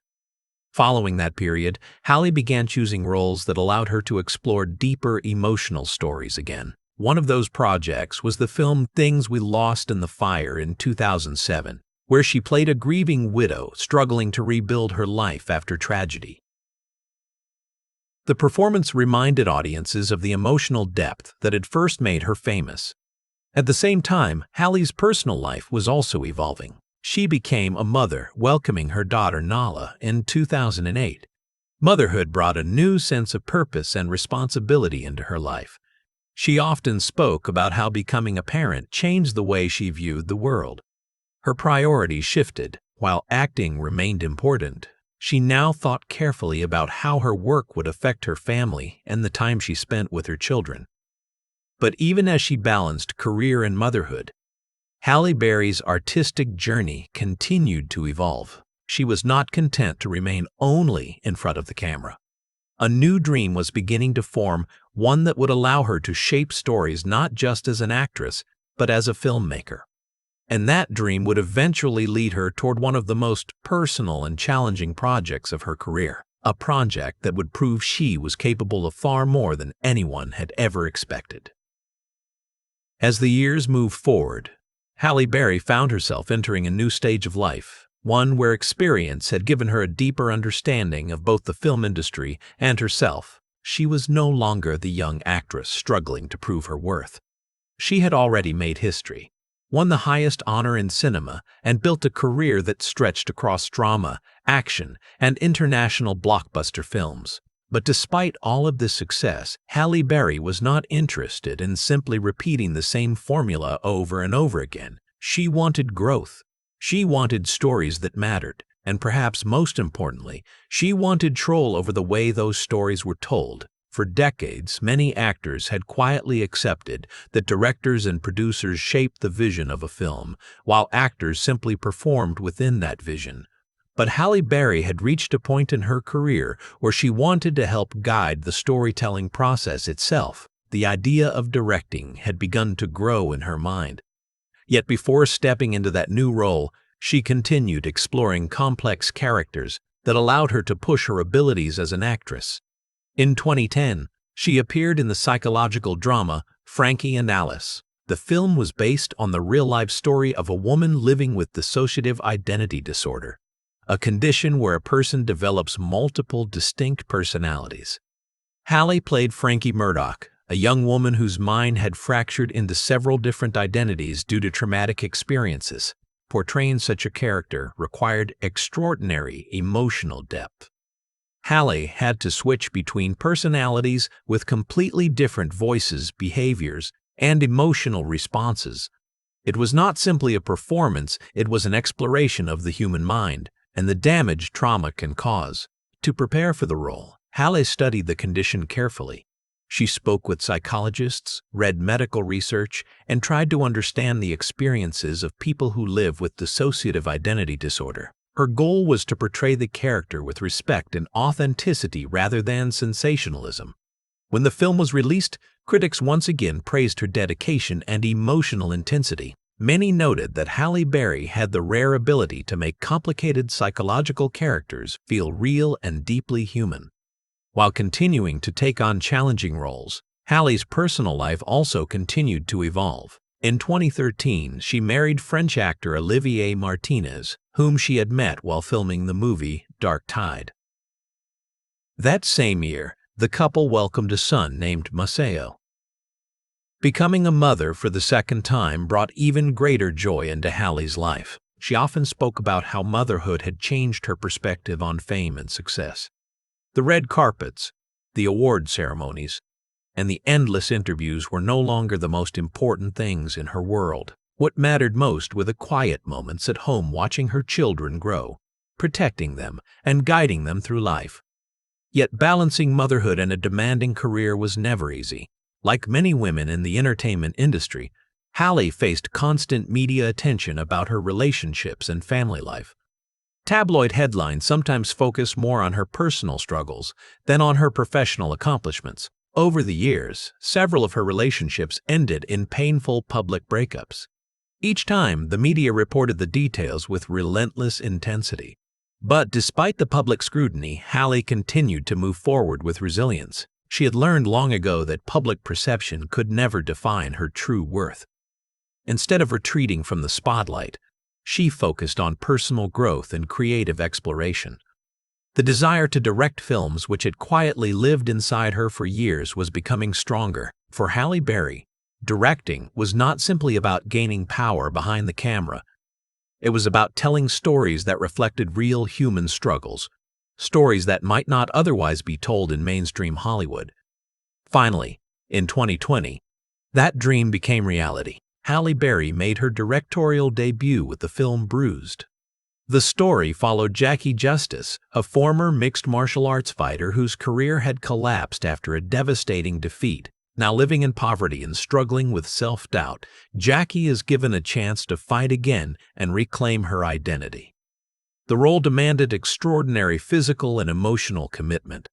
Speaker 2: Following that period, Halle began choosing roles that allowed her to explore deeper emotional stories again. One of those projects was the film Things We Lost in the Fire in 2007, where she played a grieving widow struggling to rebuild her life after tragedy. The performance reminded audiences of the emotional depth that had first made her famous. At the same time, Halle's personal life was also evolving. She became a mother, welcoming her daughter Nala in 2008. Motherhood brought a new sense of purpose and responsibility into her life. She often spoke about how becoming a parent changed the way she viewed the world. Her priorities shifted. While acting remained important, she now thought carefully about how her work would affect her family and the time she spent with her children. But even as she balanced career and motherhood, Halle Berry's artistic journey continued to evolve. She was not content to remain only in front of the camera. A new dream was beginning to form, one that would allow her to shape stories not just as an actress, but as a filmmaker. And that dream would eventually lead her toward one of the most personal and challenging projects of her career, a project that would prove she was capable of far more than anyone had ever expected. As the years moved forward, Halle Berry found herself entering a new stage of life, one where experience had given her a deeper understanding of both the film industry and herself. She was no longer the young actress struggling to prove her worth. She had already made history, won the highest honor in cinema, and built a career that stretched across drama, action, and international blockbuster films. But despite all of this success, Halle Berry was not interested in simply repeating the same formula over and over again. She wanted growth. She wanted stories that mattered, and perhaps most importantly, she wanted control over the way those stories were told. For decades, many actors had quietly accepted that directors and producers shaped the vision of a film, while actors simply performed within that vision. But Halle Berry had reached a point in her career where she wanted to help guide the storytelling process itself. The idea of directing had begun to grow in her mind. Yet before stepping into that new role, she continued exploring complex characters that allowed her to push her abilities as an actress. In 2010, she appeared in the psychological drama Frankie and Alice. The film was based on the real-life story of a woman living with dissociative identity disorder, a condition where a person develops multiple distinct personalities. Halle played Frankie Murdoch, a young woman whose mind had fractured into several different identities due to traumatic experiences. Portraying such a character required extraordinary emotional depth. Halle had to switch between personalities with completely different voices, behaviors, and emotional responses. It was not simply a performance, it was an exploration of the human mind and the damage trauma can cause. To prepare for the role, Halle studied the condition carefully. She spoke with psychologists, read medical research, and tried to understand the experiences of people who live with dissociative identity disorder. Her goal was to portray the character with respect and authenticity rather than sensationalism. When the film was released, critics once again praised her dedication and emotional intensity. Many noted that Halle Berry had the rare ability to make complicated psychological characters feel real and deeply human. While continuing to take on challenging roles, Halle's personal life also continued to evolve. In 2013, she married French actor Olivier Martinez, whom she had met while filming the movie Dark Tide. That same year, the couple welcomed a son named Maceo. Becoming a mother for the second time brought even greater joy into Halle's life. She often spoke about how motherhood had changed her perspective on fame and success. The red carpets, the award ceremonies, and the endless interviews were no longer the most important things in her world. What mattered most were the quiet moments at home watching her children grow, protecting them, and guiding them through life. Yet balancing motherhood and a demanding career was never easy. Like many women in the entertainment industry, Halle faced constant media attention about her relationships and family life. Tabloid headlines sometimes focus more on her personal struggles than on her professional accomplishments. Over the years, several of her relationships ended in painful public breakups. Each time, the media reported the details with relentless intensity. But despite the public scrutiny, Halle continued to move forward with resilience. She had learned long ago that public perception could never define her true worth. Instead of retreating from the spotlight, she focused on personal growth and creative exploration. The desire to direct films which had quietly lived inside her for years was becoming stronger. For Halle Berry, directing was not simply about gaining power behind the camera. It was about telling stories that reflected real human struggles, stories that might not otherwise be told in mainstream Hollywood. Finally, in 2020, that dream became reality. Halle Berry made her directorial debut with the film Bruised. The story followed Jackie Justice, a former mixed martial arts fighter whose career had collapsed after a devastating defeat. Now living in poverty and struggling with self-doubt, Jackie is given a chance to fight again and reclaim her identity. The role demanded extraordinary physical and emotional commitment.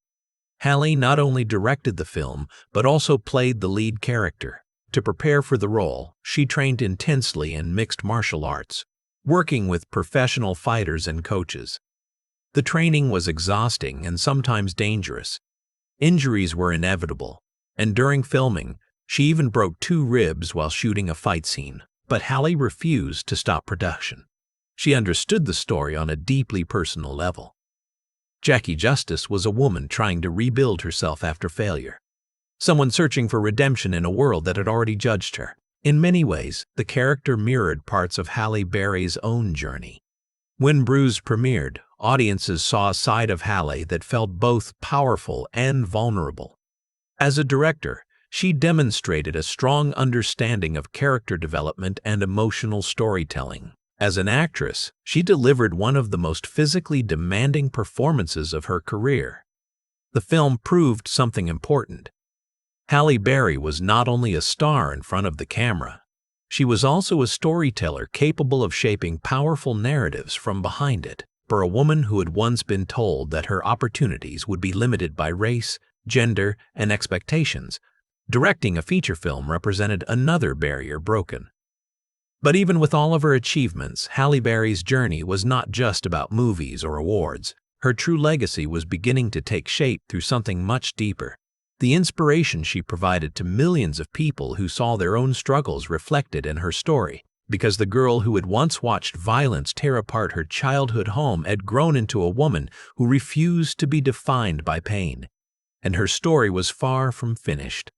Speaker 2: Halle not only directed the film, but also played the lead character. To prepare for the role, she trained intensely in mixed martial arts, working with professional fighters and coaches. The training was exhausting and sometimes dangerous. Injuries were inevitable, and during filming, she even broke 2 ribs while shooting a fight scene. But Halle refused to stop production. She understood the story on a deeply personal level. Jackie Justice was a woman trying to rebuild herself after failure, someone searching for redemption in a world that had already judged her. In many ways, the character mirrored parts of Halle Berry's own journey. When Bruised premiered, audiences saw a side of Halle that felt both powerful and vulnerable. As a director, she demonstrated a strong understanding of character development and emotional storytelling. As an actress, she delivered one of the most physically demanding performances of her career. The film proved something important. Halle Berry was not only a star in front of the camera, she was also a storyteller capable of shaping powerful narratives from behind it. For a woman who had once been told that her opportunities would be limited by race, gender, and expectations, directing a feature film represented another barrier broken. But even with all of her achievements, Halle Berry's journey was not just about movies or awards. Her true legacy was beginning to take shape through something much deeper. The inspiration she provided to millions of people who saw their own struggles reflected in her story. Because the girl who had once watched violence tear apart her childhood home had grown into a woman who refused to be defined by pain. And her story was far from finished.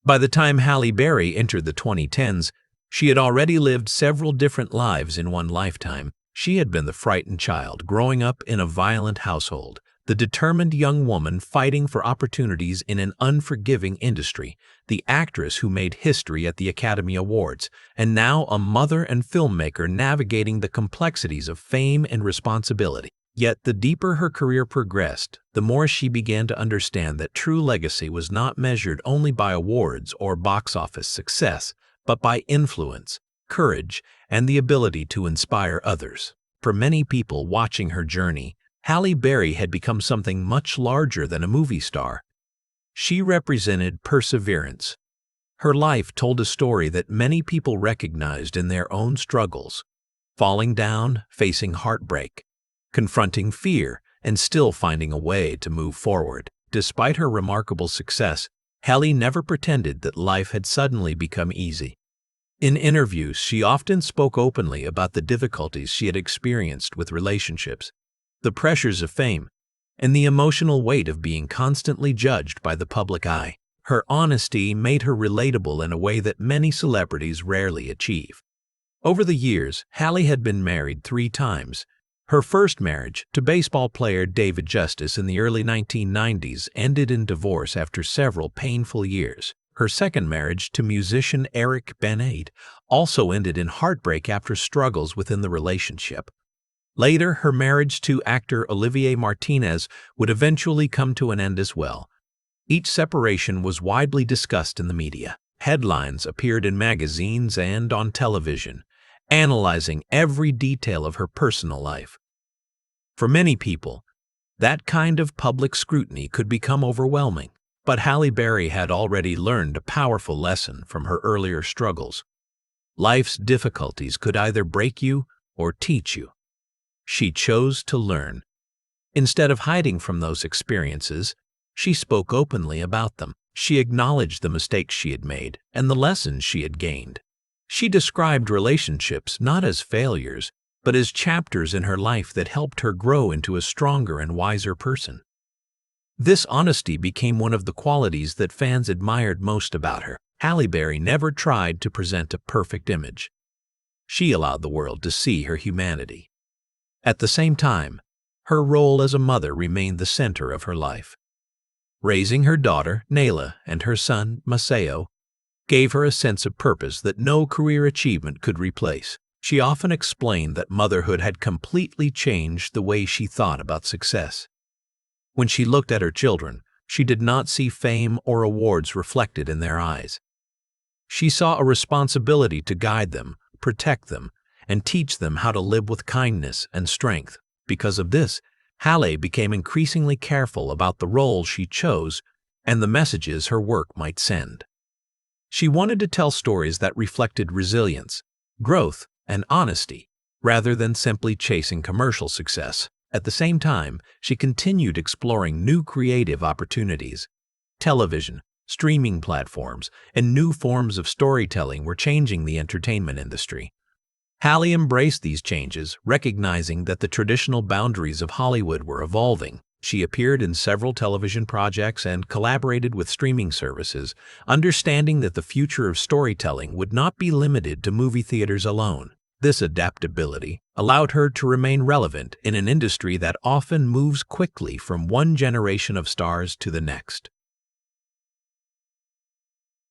Speaker 2: By the time Halle Berry entered the 2010s, she had already lived several different lives in one lifetime. She had been the frightened child growing up in a violent household, the determined young woman fighting for opportunities in an unforgiving industry, the actress who made history at the Academy Awards, and now a mother and filmmaker navigating the complexities of fame and responsibility. Yet the deeper her career progressed, the more she began to understand that true legacy was not measured only by awards or box office success, but by influence, courage, and the ability to inspire others. For many people watching her journey, Halle Berry had become something much larger than a movie star. She represented perseverance. Her life told a story that many people recognized in their own struggles, falling down, facing heartbreak, confronting fear, and still finding a way to move forward. Despite her remarkable success, Halle never pretended that life had suddenly become easy. In interviews, she often spoke openly about the difficulties she had experienced with relationships, the pressures of fame, and the emotional weight of being constantly judged by the public eye. Her honesty made her relatable in a way that many celebrities rarely achieve. Over the years, Halle had been married 3 times. Her first marriage, to baseball player David Justice in the early 1990s, ended in divorce after several painful years. Her second marriage, to musician Eric Benet, also ended in heartbreak after struggles within the relationship. Later, her marriage to actor Olivier Martinez would eventually come to an end as well. Each separation was widely discussed in the media. Headlines appeared in magazines and on television, analyzing every detail of her personal life. For many people, that kind of public scrutiny could become overwhelming, but Halle Berry had already learned a powerful lesson from her earlier struggles. Life's difficulties could either break you or teach you. She chose to learn. Instead of hiding from those experiences, she spoke openly about them. She acknowledged the mistakes she had made and the lessons she had gained. She described relationships not as failures, but as chapters in her life that helped her grow into a stronger and wiser person. This honesty became one of the qualities that fans admired most about her. Halle Berry never tried to present a perfect image. She allowed the world to see her humanity. At the same time, her role as a mother remained the center of her life. Raising her daughter, Nayla, and her son, Maceo, gave her a sense of purpose that no career achievement could replace. She often explained that motherhood had completely changed the way she thought about success. When she looked at her children, she did not see fame or awards reflected in their eyes. She saw a responsibility to guide them, protect them, and teach them how to live with kindness and strength. Because of this, Halle became increasingly careful about the role she chose and the messages her work might send. She wanted to tell stories that reflected resilience, growth, and honesty, rather than simply chasing commercial success. At the same time, she continued exploring new creative opportunities. Television, streaming platforms, and new forms of storytelling were changing the entertainment industry. Halle embraced these changes, recognizing that the traditional boundaries of Hollywood were evolving. She appeared in several television projects and collaborated with streaming services, understanding that the future of storytelling would not be limited to movie theaters alone. This adaptability allowed her to remain relevant in an industry that often moves quickly from one generation of stars to the next.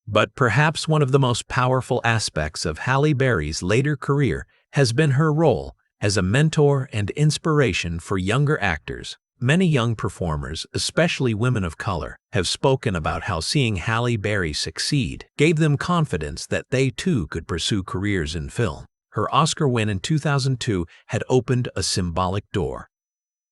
Speaker 2: But perhaps one of the most powerful aspects of Halle Berry's later career has been her role as a mentor and inspiration for younger actors. Many young performers, especially women of color, have spoken about how seeing Halle Berry succeed gave them confidence that they too could pursue careers in film. Her Oscar win in 2002 had opened a symbolic door.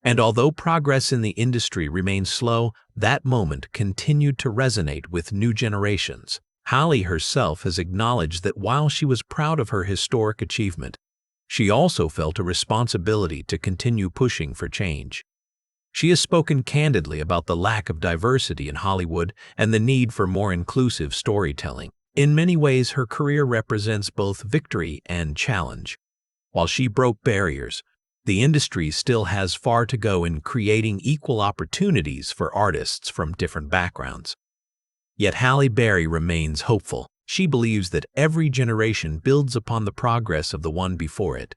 Speaker 2: And although progress in the industry remained slow, that moment continued to resonate with new generations. Halle herself has acknowledged that while she was proud of her historic achievement, she also felt a responsibility to continue pushing for change. She has spoken candidly about the lack of diversity in Hollywood and the need for more inclusive storytelling. In many ways, her career represents both victory and challenge. While she broke barriers, the industry still has far to go in creating equal opportunities for artists from different backgrounds. Yet Halle Berry remains hopeful. She believes that every generation builds upon the progress of the one before it,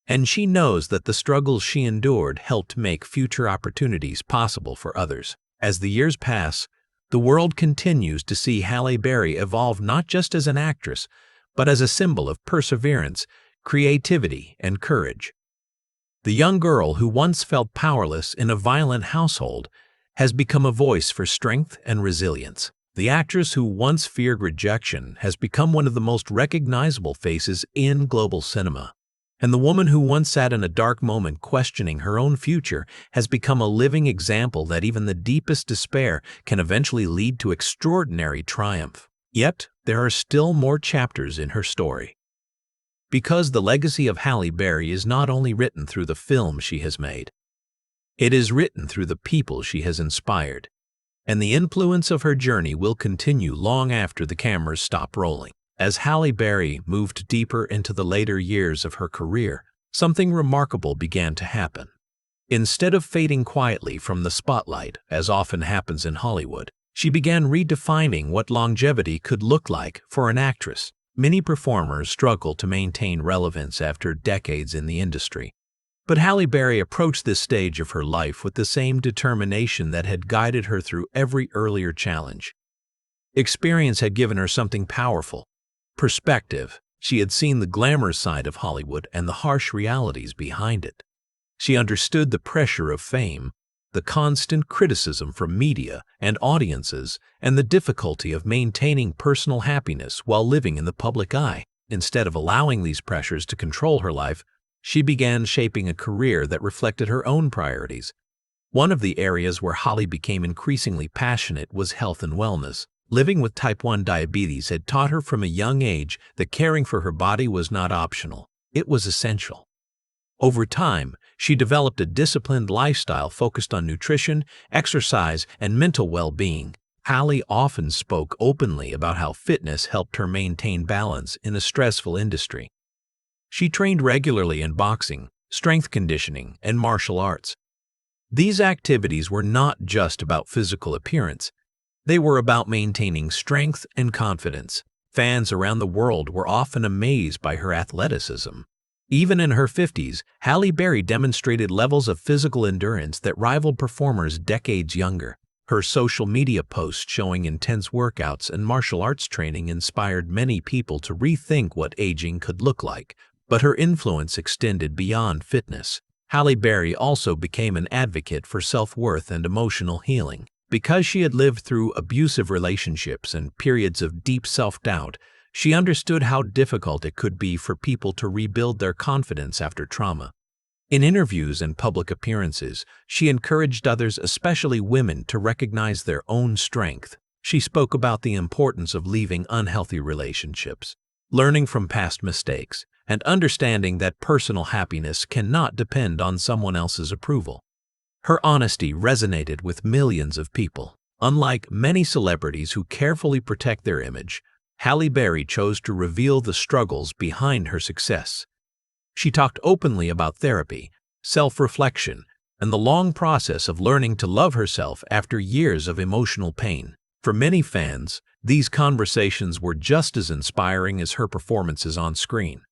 Speaker 2: and she knows that the struggles she endured helped make future opportunities possible for others. As the years pass, the world continues to see Halle Berry evolve not just as an actress, but as a symbol of perseverance, creativity, and courage. The young girl who once felt powerless in a violent household has become a voice for strength and resilience. The actress who once feared rejection has become one of the most recognizable faces in global cinema. And the woman who once sat in a dark moment questioning her own future has become a living example that even the deepest despair can eventually lead to extraordinary triumph. Yet, there are still more chapters in her story. Because the legacy of Halle Berry is not only written through the film she has made, it is written through the people she has inspired. And the influence of her journey will continue long after the cameras stop rolling. As Halle Berry moved deeper into the later years of her career, something remarkable began to happen. Instead of fading quietly from the spotlight, as often happens in Hollywood, she began redefining what longevity could look like for an actress. Many performers struggle to maintain relevance after decades in the industry. But Halle Berry approached this stage of her life with the same determination that had guided her through every earlier challenge. Experience had given her something powerful. Perspective. She had seen the glamorous side of Hollywood and the harsh realities behind it. She understood the pressure of fame, the constant criticism from media and audiences, and the difficulty of maintaining personal happiness while living in the public eye. Instead of allowing these pressures to control her life, she began shaping a career that reflected her own priorities. One of the areas where Halle became increasingly passionate was health and wellness. Living with type 1 diabetes had taught her from a young age that caring for her body was not optional, it was essential. Over time, she developed a disciplined lifestyle focused on nutrition, exercise, and mental well-being. Halle often spoke openly about how fitness helped her maintain balance in a stressful industry. She trained regularly in boxing, strength conditioning, and martial arts. These activities were not just about physical appearance. They were about maintaining strength and confidence. Fans around the world were often amazed by her athleticism. Even in her 50s, Halle Berry demonstrated levels of physical endurance that rivaled performers decades younger. Her social media posts showing intense workouts and martial arts training inspired many people to rethink what aging could look like, but her influence extended beyond fitness. Halle Berry also became an advocate for self-worth and emotional healing. Because she had lived through abusive relationships and periods of deep self-doubt, she understood how difficult it could be for people to rebuild their confidence after trauma. In interviews and public appearances, she encouraged others, especially women, to recognize their own strength. She spoke about the importance of leaving unhealthy relationships, learning from past mistakes, and understanding that personal happiness cannot depend on someone else's approval. Her honesty resonated with millions of people. Unlike many celebrities who carefully protect their image, Halle Berry chose to reveal the struggles behind her success. She talked openly about therapy, self-reflection, and the long process of learning to love herself after years of emotional pain. For many fans, these conversations were just as inspiring as her performances on screen.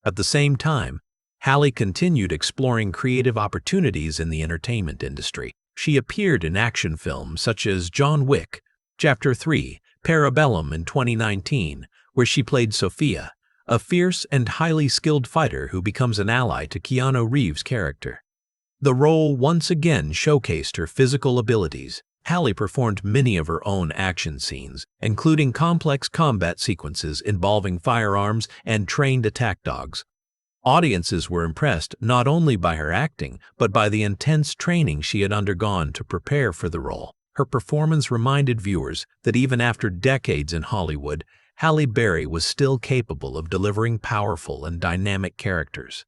Speaker 2: At the same time, Halle continued exploring creative opportunities in the entertainment industry. She appeared in action films such as John Wick, Chapter 3, Parabellum in 2019, where she played Sophia, a fierce and highly skilled fighter who becomes an ally to Keanu Reeves' character. The role once again showcased her physical abilities. Halle performed many of her own action scenes, including complex combat sequences involving firearms and trained attack dogs. Audiences were impressed not only by her acting, but by the intense training she had undergone to prepare for the role. Her performance reminded viewers that even after decades in Hollywood, Halle Berry was still capable of delivering powerful and dynamic characters.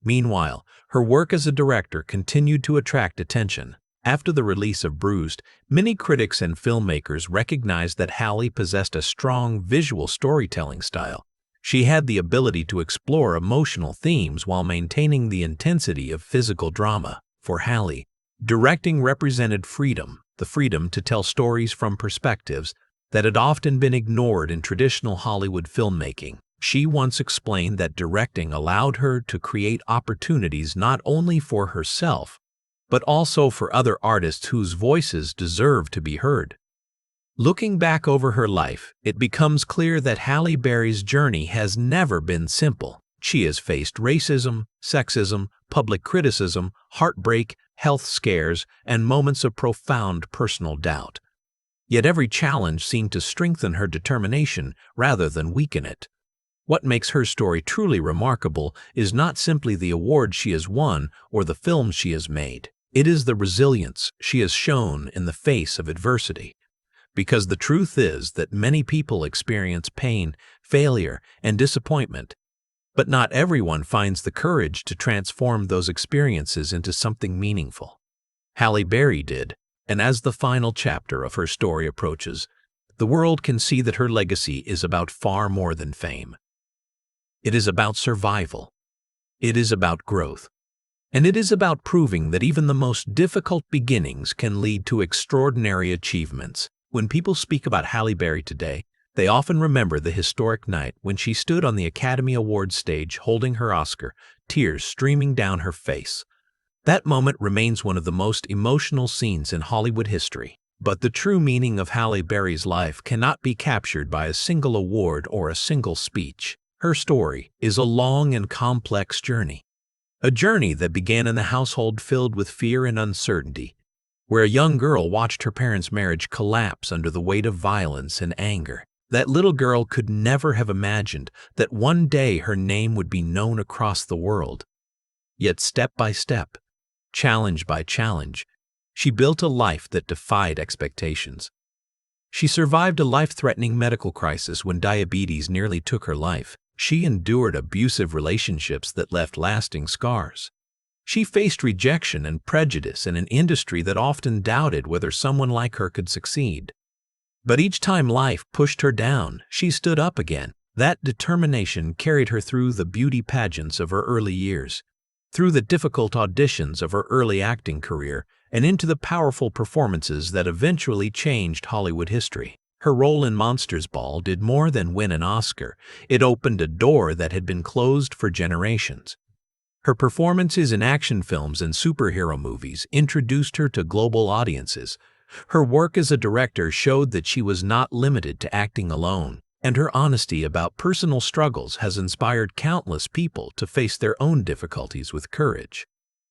Speaker 2: Meanwhile, her work as a director continued to attract attention. After the release of Bruised, many critics and filmmakers recognized that Halle possessed a strong visual storytelling style. She had the ability to explore emotional themes while maintaining the intensity of physical drama. For Halle, directing represented freedom, the freedom to tell stories from perspectives that had often been ignored in traditional Hollywood filmmaking. She once explained that directing allowed her to create opportunities not only for herself, but also for other artists whose voices deserve to be heard. Looking back over her life, it becomes clear that Halle Berry's journey has never been simple. She has faced racism, sexism, public criticism, heartbreak, health scares, and moments of profound personal doubt. Yet every challenge seemed to strengthen her determination rather than weaken it. What makes her story truly remarkable is not simply the awards she has won or the films she has made. It is the resilience she has shown in the face of adversity. Because the truth is that many people experience pain, failure, and disappointment, but not everyone finds the courage to transform those experiences into something meaningful. Halle Berry did, and as the final chapter of her story approaches, the world can see that her legacy is about far more than fame. It is about survival. It is about growth. And it is about proving that even the most difficult beginnings can lead to extraordinary achievements. When people speak about Halle Berry today, they often remember the historic night when she stood on the Academy Awards stage holding her Oscar, tears streaming down her face. That moment remains one of the most emotional scenes in Hollywood history. But the true meaning of Halle Berry's life cannot be captured by a single award or a single speech. Her story is a long and complex journey. A journey that began in a household filled with fear and uncertainty, where a young girl watched her parents' marriage collapse under the weight of violence and anger. That little girl could never have imagined that one day her name would be known across the world. Yet step by step, challenge by challenge, she built a life that defied expectations. She survived a life-threatening medical crisis when diabetes nearly took her life. She endured abusive relationships that left lasting scars. She faced rejection and prejudice in an industry that often doubted whether someone like her could succeed. But each time life pushed her down, she stood up again. That determination carried her through the beauty pageants of her early years, through the difficult auditions of her early acting career, and into the powerful performances that eventually changed Hollywood history. Her role in Monsters Ball did more than win an Oscar. It opened a door that had been closed for generations. Her performances in action films and superhero movies introduced her to global audiences. Her work as a director showed that she was not limited to acting alone, and her honesty about personal struggles has inspired countless people to face their own difficulties with courage.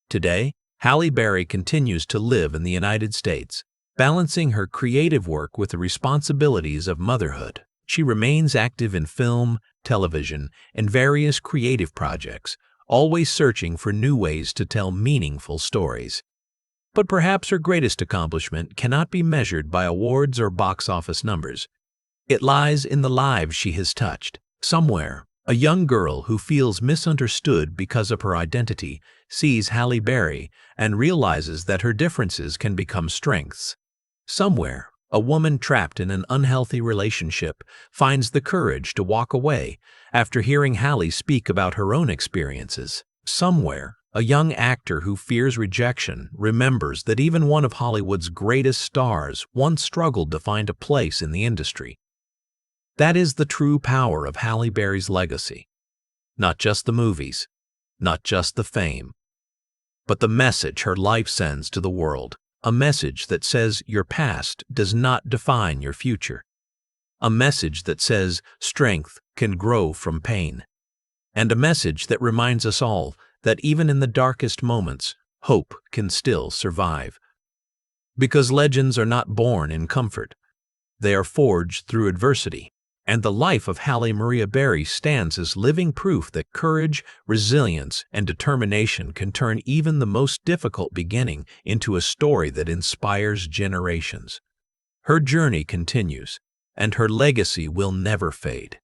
Speaker 2: Today, Halle Berry continues to live in the United States, balancing her creative work with the responsibilities of motherhood. She remains active in film, television, and various creative projects, always searching for new ways to tell meaningful stories. But perhaps her greatest accomplishment cannot be measured by awards or box office numbers. It lies in the lives she has touched. Somewhere, a young girl who feels misunderstood because of her identity sees Halle Berry and realizes that her differences can become strengths. Somewhere, a woman trapped in an unhealthy relationship finds the courage to walk away after hearing Halle speak about her own experiences. Somewhere, a young actor who fears rejection remembers that even one of Hollywood's greatest stars once struggled to find a place in the industry. That is the true power of Halle Berry's legacy. Not just the movies, not just the fame, but the message her life sends to the world. A message that says your past does not define your future. A message that says strength can grow from pain. And a message that reminds us all that even in the darkest moments, hope can still survive. Because legends are not born in comfort. They are forged through adversity. And the life of Halle Maria Berry stands as living proof that courage, resilience, and determination can turn even the most difficult beginning into a story that inspires generations. Her journey continues, and her legacy will never fade.